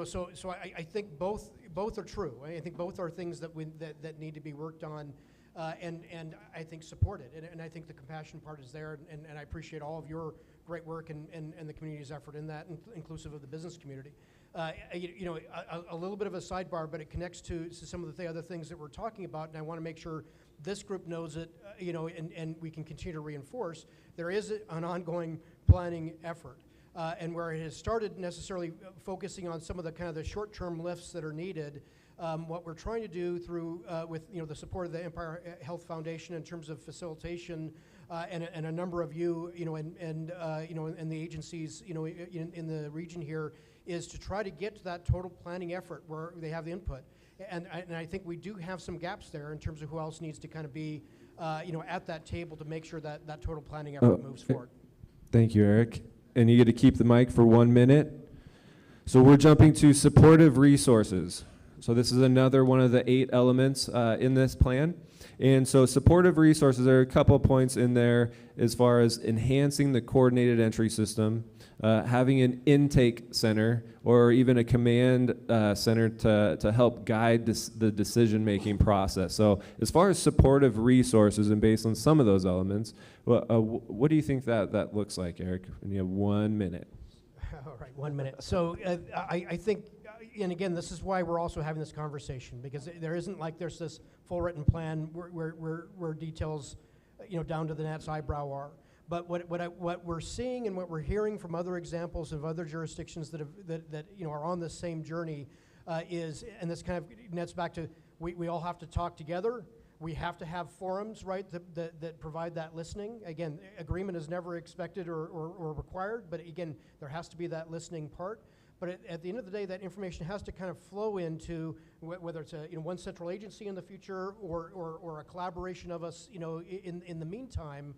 So I think both are true. I think both are things that need to be worked on, and I think supported. And I think the compassion part is there, and I appreciate all of your great work and the community's effort in that, inclusive of the business community. A little bit of a sidebar, but it connects to some of the other things that we're talking about, and I want to make sure this group knows it, and we can continue to reinforce. There is an ongoing planning effort. And where it has started necessarily focusing on some of the kind of the short-term lifts that are needed, what we're trying to do through with the support of the Empire Health Foundation in terms of facilitation and a number of you, and the agencies, in the region here, is to try to get to that total planning effort where they have the input. And I think we do have some gaps there in terms of who else needs to kind of be, at that table to make sure that that total planning effort moves forward. Thank you, Eric. And you get to keep the mic for 1 minute. So we're jumping to supportive resources. So this is another one of the 8 elements in this plan. And so supportive resources, there are a couple of points in there as far as enhancing the coordinated entry system, having an intake center or even a command center to help guide the decision-making process. So as far as supportive resources and based on some of those elements, what do you think that looks like, Eric? And you have 1 minute. All right, 1 minute. So I think, and again, this is why we're also having this conversation, because there isn't like there's this full written plan where details, down to the gnat's eyebrow are. But what we're seeing and what we're hearing from other examples of other jurisdictions that are on the same journey is, and this kind of nets back to, we all have to talk together. We have to have forums, right, that provide that listening. Again, agreement is never expected or required, but again, there has to be that listening part. But at the end of the day, that information has to kind of flow into whether it's one central agency in the future or a collaboration of us, in the meantime.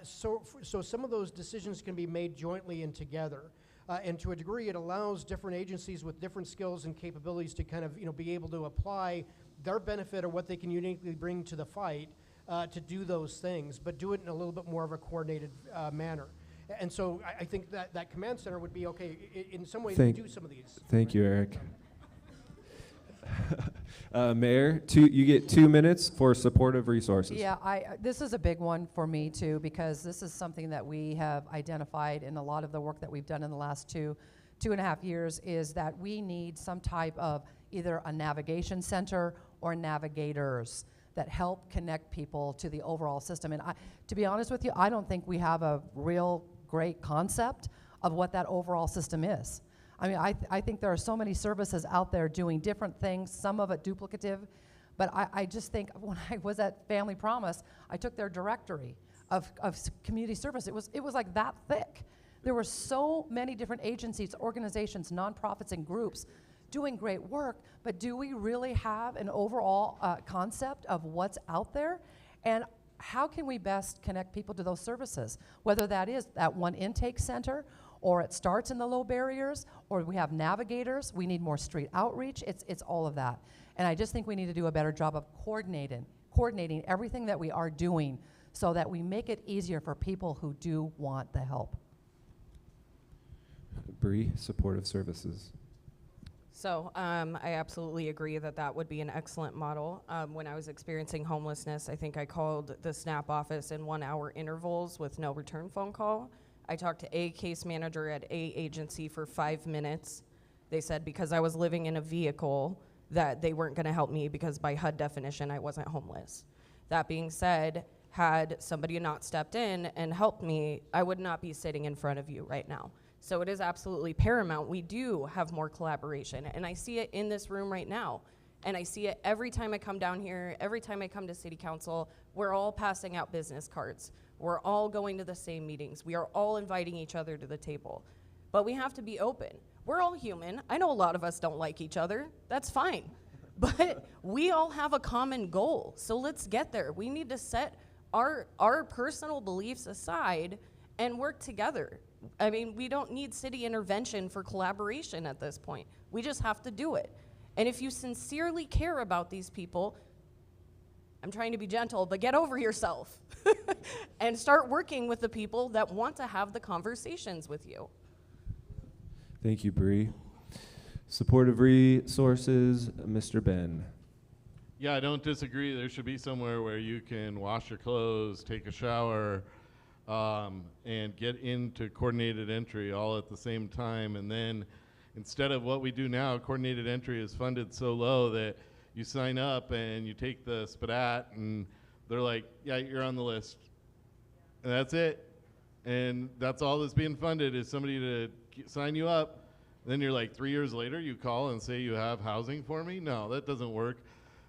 So some of those decisions can be made jointly and together. And to a degree, it allows different agencies with different skills and capabilities to kind of, be able to apply their benefit or what they can uniquely bring to the fight to do those things, but do it in a little bit more of a coordinated manner. And so I think that command center would be okay in some ways to do some of these. Thank you, Eric. Mayor, you get 2 minutes for supportive resources. Yeah, this is a big one for me too, because this is something that we have identified in a lot of the work that we've done in the last 2 2.5 years is that we need some type of either a navigation center or navigators that help connect people to the overall system. And to be honest with you, I don't think we have a real great concept of what that overall system is. I mean, I think there are so many services out there doing different things, some of it duplicative, but I just think when I was at Family Promise, I took their directory of community service. It was like that thick. There were so many different agencies, organizations, nonprofits, and groups doing great work, but do we really have an overall concept of what's out there? And how can we best connect people to those services? Whether that is that one intake center, or it starts in the low barriers, or we have navigators, we need more street outreach, it's all of that. And I just think we need to do a better job of coordinating everything that we are doing so that we make it easier for people who do want the help. Bree, supportive services. So I absolutely agree that that would be an excellent model. When I was experiencing homelessness, I think I called the SNAP office in 1 hour intervals with no return phone call. I talked to a case manager at a agency for 5 minutes. They said because I was living in a vehicle that they weren't gonna help me because by HUD definition, I wasn't homeless. That being said, had somebody not stepped in and helped me, I would not be sitting in front of you right now. So it is absolutely paramount. We do have more collaboration, and I see it in this room right now. And I see it every time I come down here, every time I come to city council, we're all passing out business cards. We're all going to the same meetings. We are all inviting each other to the table. But we have to be open. We're all human. I know a lot of us don't like each other. That's fine. But we all have a common goal. So let's get there. We need to set our personal beliefs aside and work together. I mean, we don't need city intervention for collaboration at this point. We just have to do it. And if you sincerely care about these people, I'm trying to be gentle, but get over yourself and start working with the people that want to have the conversations with you. Thank you, Bree. Supportive resources, Mr. Ben. Yeah, I don't disagree. There should be somewhere where you can wash your clothes, take a shower, and get into coordinated entry all at the same time. And then instead of what we do now, coordinated entry is funded so low that you sign up and you take the SPDAT and they're like, yeah, you're on the list. And that's it. And that's all that's being funded is somebody to sign you up. Then you're like 3 years later, you call and say you have housing for me? No, that doesn't work.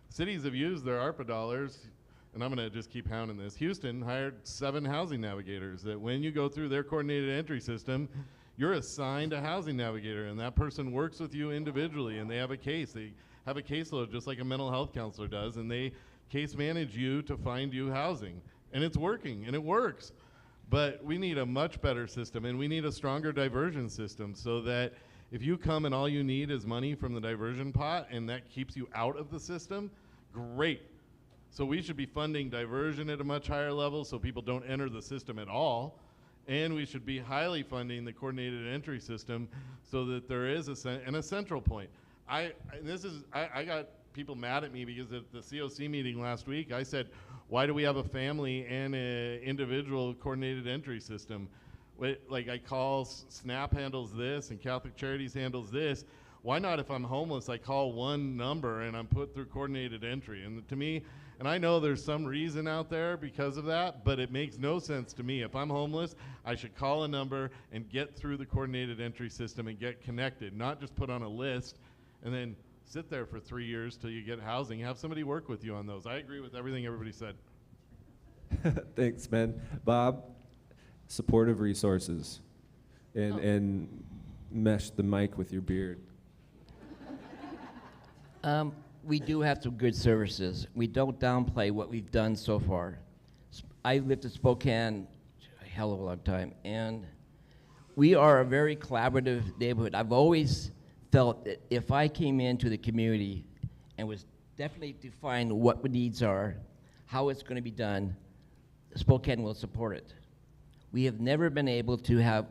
Cities have used their ARPA dollars, and I'm gonna just keep hounding this. Houston hired 7 housing navigators that when you go through their coordinated entry system, you're assigned a housing navigator, and that person works with you individually, and they have a case. They have a caseload just like a mental health counselor does, and they case manage you to find you housing. And it's working, and it works. But we need a much better system, and we need a stronger diversion system so that if you come and all you need is money from the diversion pot and that keeps you out of the system, great. So we should be funding diversion at a much higher level so people don't enter the system at all. And we should be highly funding the coordinated entry system so that there is a central point. I got people mad at me because at the COC meeting last week, I said, why do we have a family and an individual coordinated entry system? Like I call SNAP handles this and Catholic Charities handles this. Why not if I'm homeless, I call one number and I'm put through coordinated entry? And to me, and I know there's some reason out there because of that, but it makes no sense to me. If I'm homeless, I should call a number and get through the coordinated entry system and get connected, not just put on a list and then sit there for 3 years till you get housing. Have somebody work with you on those. I agree with everything everybody said. Thanks, Ben. Bob, supportive resources. And mesh the mic with your beard. We do have some good services. We don't downplay what we've done so far. I lived in Spokane a hell of a long time, and we are a very collaborative neighborhood. I've always felt that if I came into the community and was definitely defined what the needs are, how it's going to be done, Spokane will support it. We have never been able to have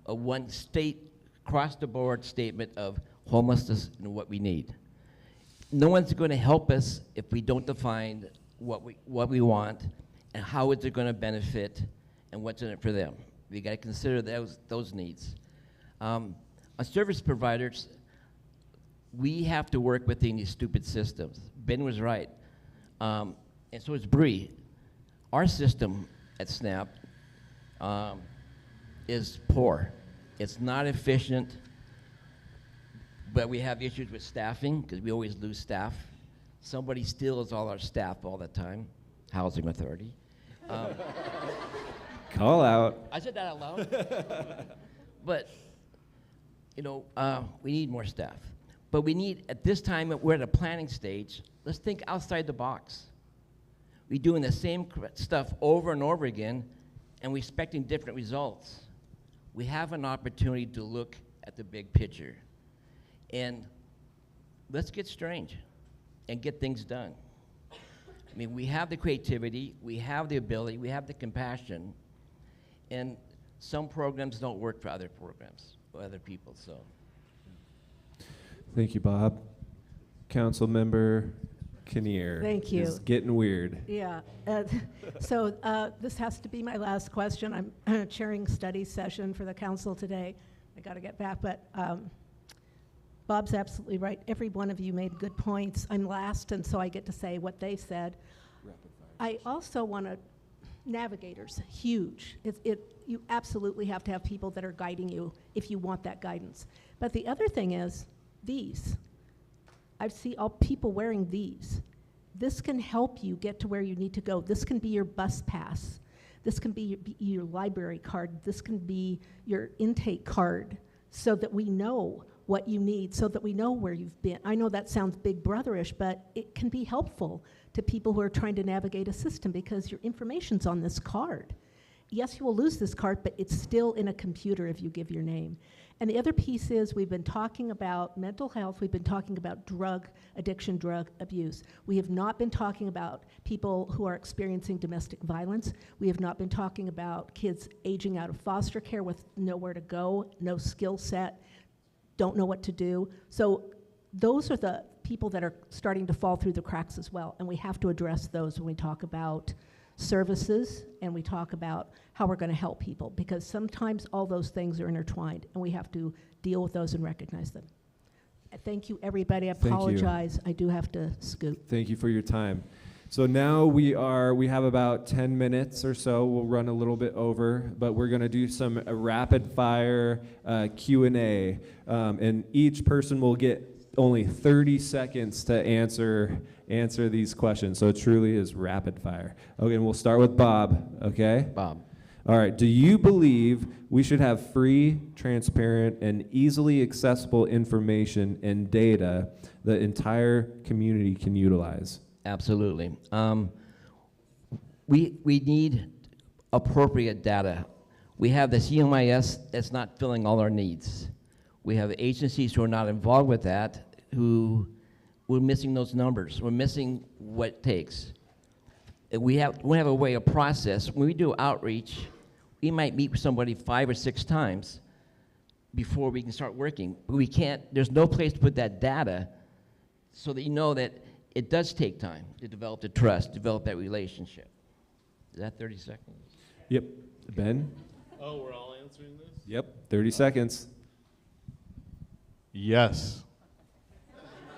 a one state across-the-board statement of homelessness and what we need. No one's going to help us if we don't define what we want and how is it going to benefit and what's in it for them. We got to consider those needs. As service providers, we have to work within these stupid systems. Ben was right, and so is Bree. Our system at SNAP is poor. It's not efficient, but we have issues with staffing because we always lose staff. Somebody steals all our staff all the time, Housing Authority. Call out. I said that out loud. But, we need more staff. But we need, at this time, we're at a planning stage, let's think outside the box. We're doing the same stuff over and over again, and we're expecting different results. We have an opportunity to look at the big picture. And let's get strange and get things done. I mean, we have the creativity, we have the ability, we have the compassion, and some programs don't work for other programs or other people, so. Thank you, Bob. Council Member Kinnear. Thank you. It's getting weird. Yeah. So this has to be my last question. I'm chairing study session for the council today. I got to get back, but Bob's absolutely right. Every one of you made good points. I'm last, and so I get to say what they said. I also want to, navigators, huge. You absolutely have to have people that are guiding you if you want that guidance. But the other thing is these. I see all people wearing these. This can help you get to where you need to go. This can be your bus pass. This can be your library card. This can be your intake card so that we know what you need, so that we know where you've been. I know that sounds big brotherish, but it can be helpful to people who are trying to navigate a system because your information's on this card. Yes, you will lose this card, but it's still in a computer if you give your name. And the other piece is we've been talking about mental health, we've been talking about drug addiction, drug abuse. We have not been talking about people who are experiencing domestic violence. We have not been talking about kids aging out of foster care with nowhere to go, no skill set, don't know what to do. So those are the people that are starting to fall through the cracks as well, and we have to address those when we talk about services and we talk about how we're going to help people, because sometimes all those things are intertwined and we have to deal with those and recognize them. Thank you, everybody. I apologize. I do have to scoot. Thank you for your time. So now we have about 10 minutes or so. We'll run a little bit over, but we're going to do some rapid fire Q&A, and each person will get only 30 seconds to answer these questions. So it truly is rapid fire. Okay, and we'll start with Bob, okay? Bob. All right, do you believe we should have free, transparent, and easily accessible information and data the entire community can utilize? Absolutely. We need appropriate data. We have the CMIS that's not filling all our needs. We have agencies who are not involved with that, who we're missing those numbers. We're missing what it takes. We have a way of process. When we do outreach, we might meet with somebody 5 or 6 times before we can start working. But we can't, there's no place to put that data so that you know that it does take time to develop the trust, develop that relationship. Is that 30 seconds? Yep. Ben? Oh, we're all answering this? Yep, 30 seconds. Yes.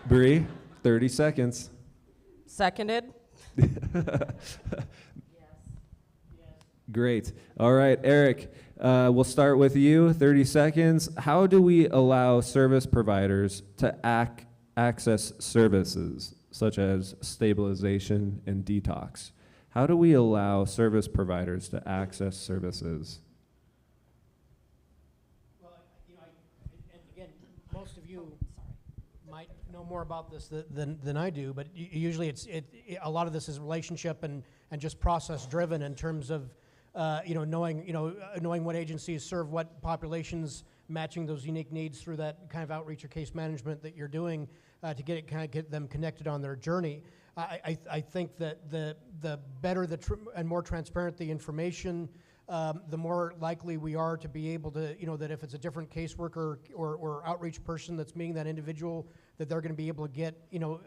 Bree, 30 seconds. Seconded. Great. All right, Eric, we'll start with you, 30 seconds. How do we allow service providers to access services such as stabilization and detox? How do we allow service providers to access services? Well, and again, most of you might know more about this than I do, but usually a lot of this is relationship and just process driven in terms of knowing what agencies serve what populations, matching those unique needs through that kind of outreach or case management that you're doing to get them connected on their journey. I think that the better and more transparent the information, the more likely we are to be able to, that if it's a different caseworker or outreach person that's meeting that individual, that they're going to be able to get,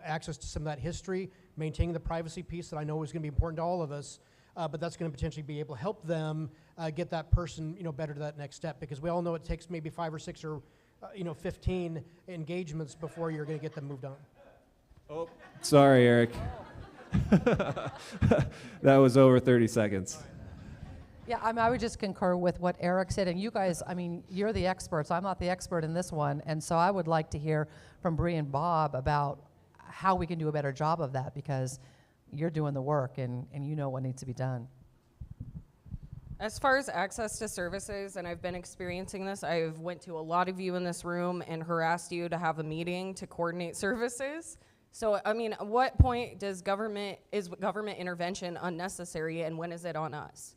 access to some of that history, maintaining the privacy piece that I know is going to be important to all of us, but that's going to potentially be able to help them get that person, better to that next step, because we all know it takes maybe 5 or 6 or 15 engagements before you're going to get them moved on. Oh, sorry, Eric. That was over 30 seconds. Yeah, I would just concur with what Eric said, and you guys, you're the experts. I'm not the expert in this one, and so I would like to hear from Bree and Bob about how we can do a better job of that, because you're doing the work and you know what needs to be done. As far as access to services, and I've been experiencing this, I've went to a lot of you in this room and harassed you to have a meeting to coordinate services. So, at what point is government intervention unnecessary, and when is it on us?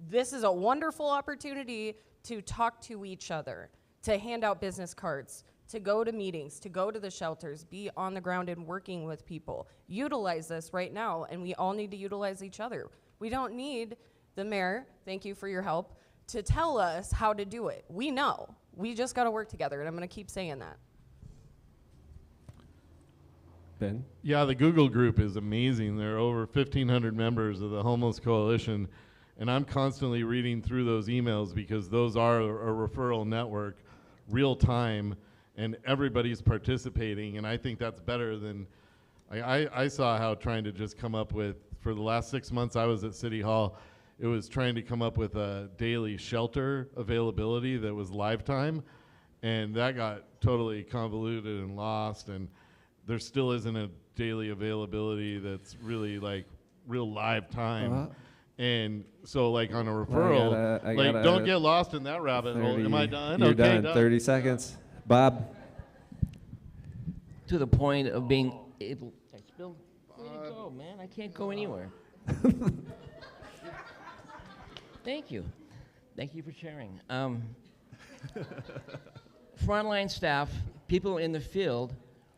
This is a wonderful opportunity to talk to each other, to hand out business cards, to go to meetings, to go to the shelters, be on the ground and working with people. Utilize this right now, and we all need to utilize each other. We don't need the mayor, thank you for your help, to tell us how to do it. We know. We just got to work together, and I'm going to keep saying that. Ben? Yeah, the Google group is amazing. There are over 1,500 members of the Homeless Coalition, and I'm constantly reading through those emails because those are a referral network, real time, and everybody's participating, and I think that's better than, I saw how trying to just come up with, for the last 6 months I was at City Hall, it was trying to come up with a daily shelter availability that was lifetime, and that got totally convoluted and lost, and there still isn't a daily availability that's really like real live time. And so like on a referral, I gotta don't get lost in that rabbit hole. Am I done? You're Okay, done. 30 seconds. Bob? To the point of being able, I spilled, where'd you go, man? I can't go anywhere. Thank you. Thank you for sharing. Frontline staff, people in the field,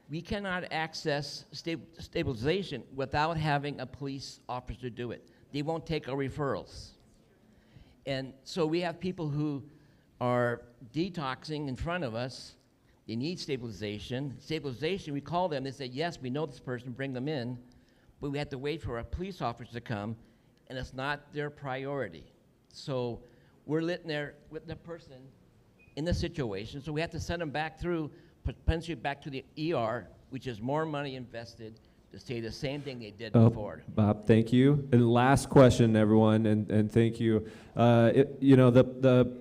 we cannot access stabilization without having a police officer do it. They won't take our referrals. And so we have people who are detoxing in front of us. They need stabilization. Stabilization, we call them, they say, yes, we know this person, bring them in, but we have to wait for a police officer to come, and it's not their priority. So we're letting there with the person in the situation, so we have to send them back through, potentially back to the ER, which is more money invested to say the same thing they did before. Bob, thank you. And last question, everyone, and thank you. The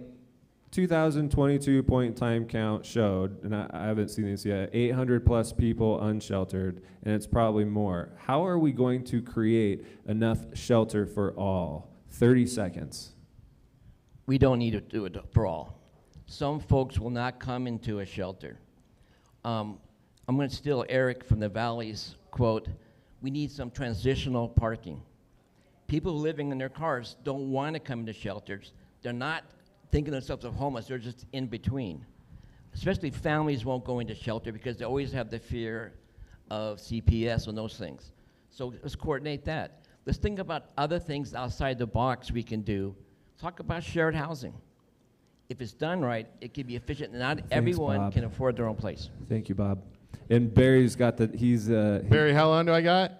2022 point time count showed, and I haven't seen this yet, 800 plus people unsheltered, and it's probably more. How are we going to create enough shelter for all? 30 seconds. We don't need to do it for all. Some folks will not come into a shelter. I'm going to steal Eric from the Valley's quote, we need some transitional parking. People living in their cars don't want to come into shelters. They're not thinking themselves of homeless, they're just in between. Especially families won't go into shelter because they always have the fear of CPS and those things. So let's coordinate that. Let's think about other things outside the box we can do. Talk about shared housing. If it's done right, it can be efficient. Not everyone Bob. can afford their own place. Thank you, Bob. And Barry's got Barry, how long do I got? 30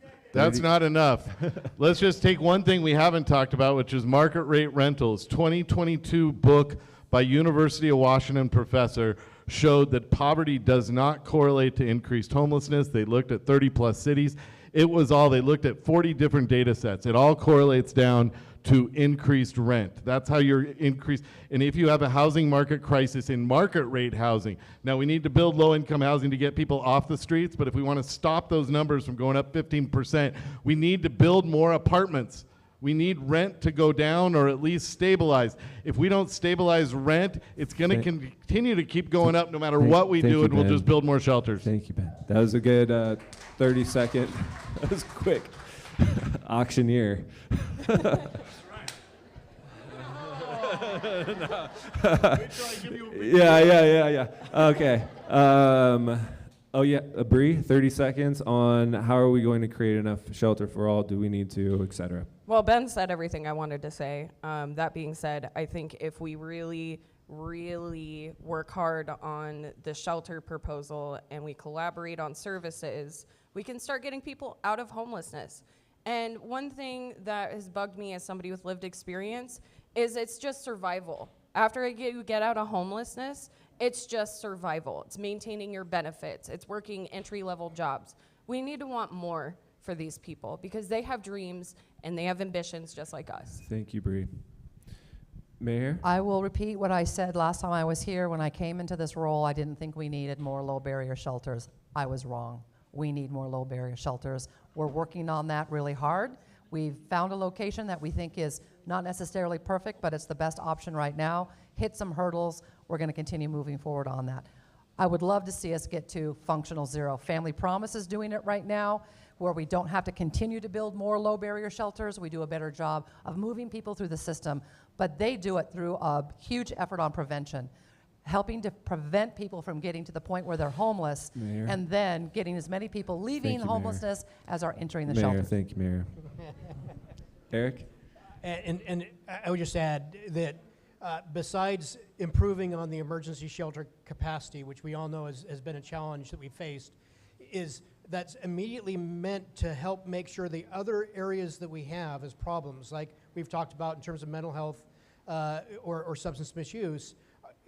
seconds. That's not enough. Let's just take one thing we haven't talked about, which is market rate rentals. 2022 book by University of Washington professor showed that poverty does not correlate to increased homelessness. They looked at 30 plus cities. They looked at 40 different data sets. It all correlates down to increased rent. That's how you're increased. And if you have a housing market crisis in market rate housing, now we need to build low income housing to get people off the streets, but if we want to stop those numbers from going up 15%, we need to build more apartments. We need rent to go down or at least stabilize. If we don't stabilize rent, it's going to continue to keep going up no matter what we do, and we'll just build more shelters. Thank you, Ben. That was a good 30-second. That was quick. Auctioneer. Yeah. Okay. Bree, 30 seconds on how are we going to create enough shelter for all? Do we need to, et cetera? Well, Ben said everything I wanted to say. That being said, I think if we really work hard on the shelter proposal and we collaborate on services, we can start getting people out of homelessness. And one thing that has bugged me as somebody with lived experience is it's just survival. After you get out of homelessness, It's just survival. It's maintaining your benefits. It's working entry-level jobs. We need to want more for these people because they have dreams and they have ambitions just like us. Thank you, Bree. Mayor? I will repeat what I said last time I was here. When I came into this role, I didn't think we needed more low barrier shelters. I was wrong. We need more low barrier shelters. We're working on that really hard. We've found a location that we think is not necessarily perfect, but it's the best option right now. Hit some hurdles. We're going to continue moving forward on that. I would love to see us get to functional zero. Family Promise is doing it right now, where we don't have to continue to build more low barrier shelters. We do a better job of moving people through the system, but they do it through a huge effort on prevention, helping to prevent people from getting to the point where they're homeless, Mayor. and then getting as many people leaving Thank you, homelessness as are entering the Mayor, shelter. thank you, Mayor. Eric? And I would just add that besides improving on the emergency shelter capacity, which we all know has been a challenge that we faced, is that's immediately meant to help make sure the other areas that we have as problems, like we've talked about in terms of mental health or substance misuse,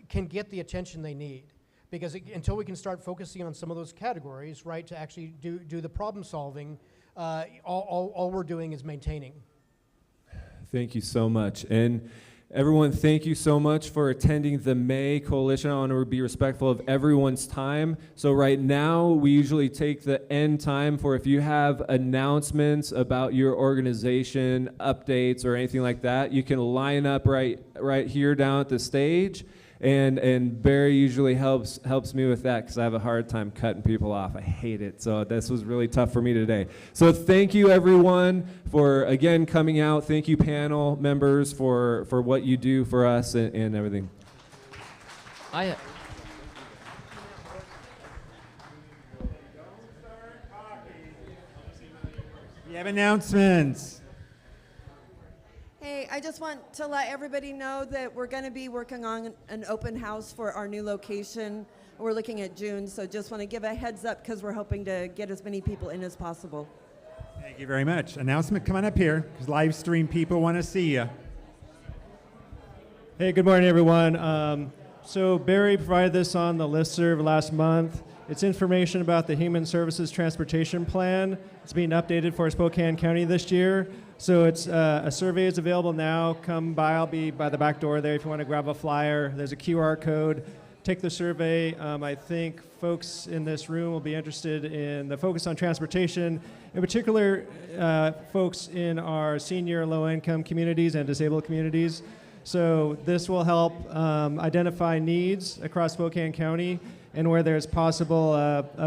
can get the attention they need. Because until we can start focusing on some of those categories, right, to actually do the problem solving, all we're doing is maintaining. Thank you so much. And everyone, thank you so much for attending the May Coalition. I want to be respectful of everyone's time. So right now, we usually take the end time for if you have announcements about your organization, updates, or anything like that, you can line up right here down at the stage. And Barry usually helps me with that because I have a hard time cutting people off. I hate it. So this was really tough for me today. So thank you, everyone, for, again, coming out. Thank you, panel members, for what you do for us and everything. We have announcements. Hey, I just want to let everybody know that we're going to be working on an open house for our new location. We're looking at June, so just want to give a heads up because we're hoping to get as many people in as possible. Thank you very much. Announcement, come on up here, because live stream people want to see you. Hey, good morning, everyone. So Barry provided this on the listserv last month. It's information about the Human Services Transportation Plan. It's being updated for Spokane County this year. So it's a survey is available now. Come by. I'll be by the back door there if you want to grab a flyer. There's a QR code. Take the survey. I think folks in this room will be interested in the focus on transportation, in particular folks in our senior low-income communities and disabled communities. So this will help identify needs across Spokane County and where there's possible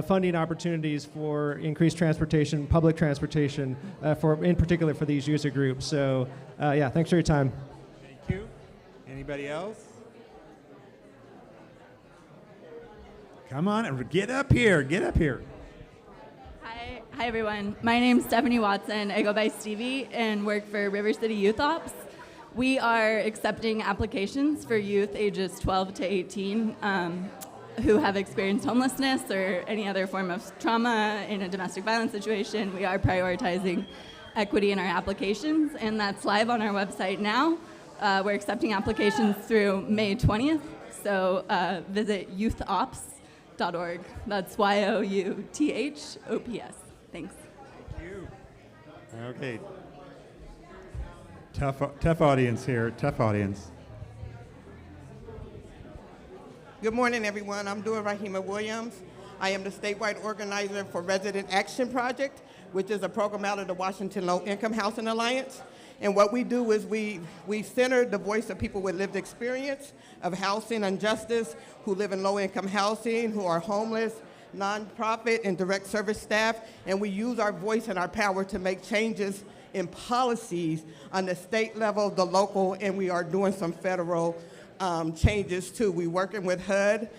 funding opportunities for increased transportation, public transportation, in particular for these user groups. So yeah, thanks for your time. Thank you. Anybody else? Come on, get up here, get up here. Hi everyone. My name's Stephanie Watson. I go by Stevie and work for River City Youth Ops. We are accepting applications for youth ages 12 to 18 who have experienced homelessness or any other form of trauma in a domestic violence situation. We are prioritizing equity in our applications, and that's live on our website now. We're accepting applications through May 20th, so visit youthops.org. That's YOUTHOPS. Thanks. Thank you. Okay. Tough audience here, tough audience. Good morning, everyone. I'm Dua Rahima Williams. I am the statewide organizer for Resident Action Project, which is a program out of the Washington Low Income Housing Alliance. And what we do is we center the voice of people with lived experience of housing injustice, who live in low-income housing, who are homeless, nonprofit, and direct service staff. And we use our voice and our power to make changes in policies on the state level, the local, and we are doing some federal changes too. We're working with HUD.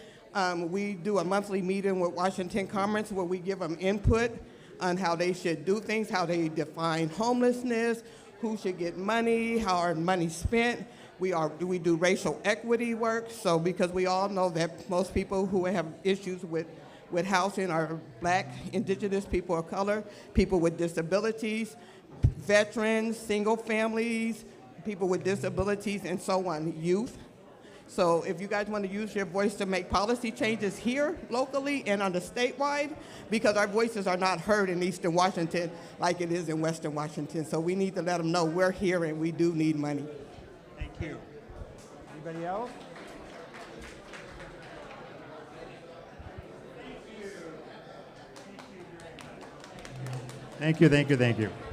We do a monthly meeting with Washington Conference where we give them input on how they should do things, how they define homelessness, who should get money, how our money's spent. We do racial equity work, so because we all know that most people who have issues with housing are Black, Indigenous, people of color, people with disabilities, veterans, single families, people with disabilities, and so on, youth. So if you guys want to use your voice to make policy changes here locally and on the statewide, because our voices are not heard in Eastern Washington like it is in Western Washington. So we need to let them know we're here and we do need money. Thank you. Anybody else? Thank you, thank you, thank you.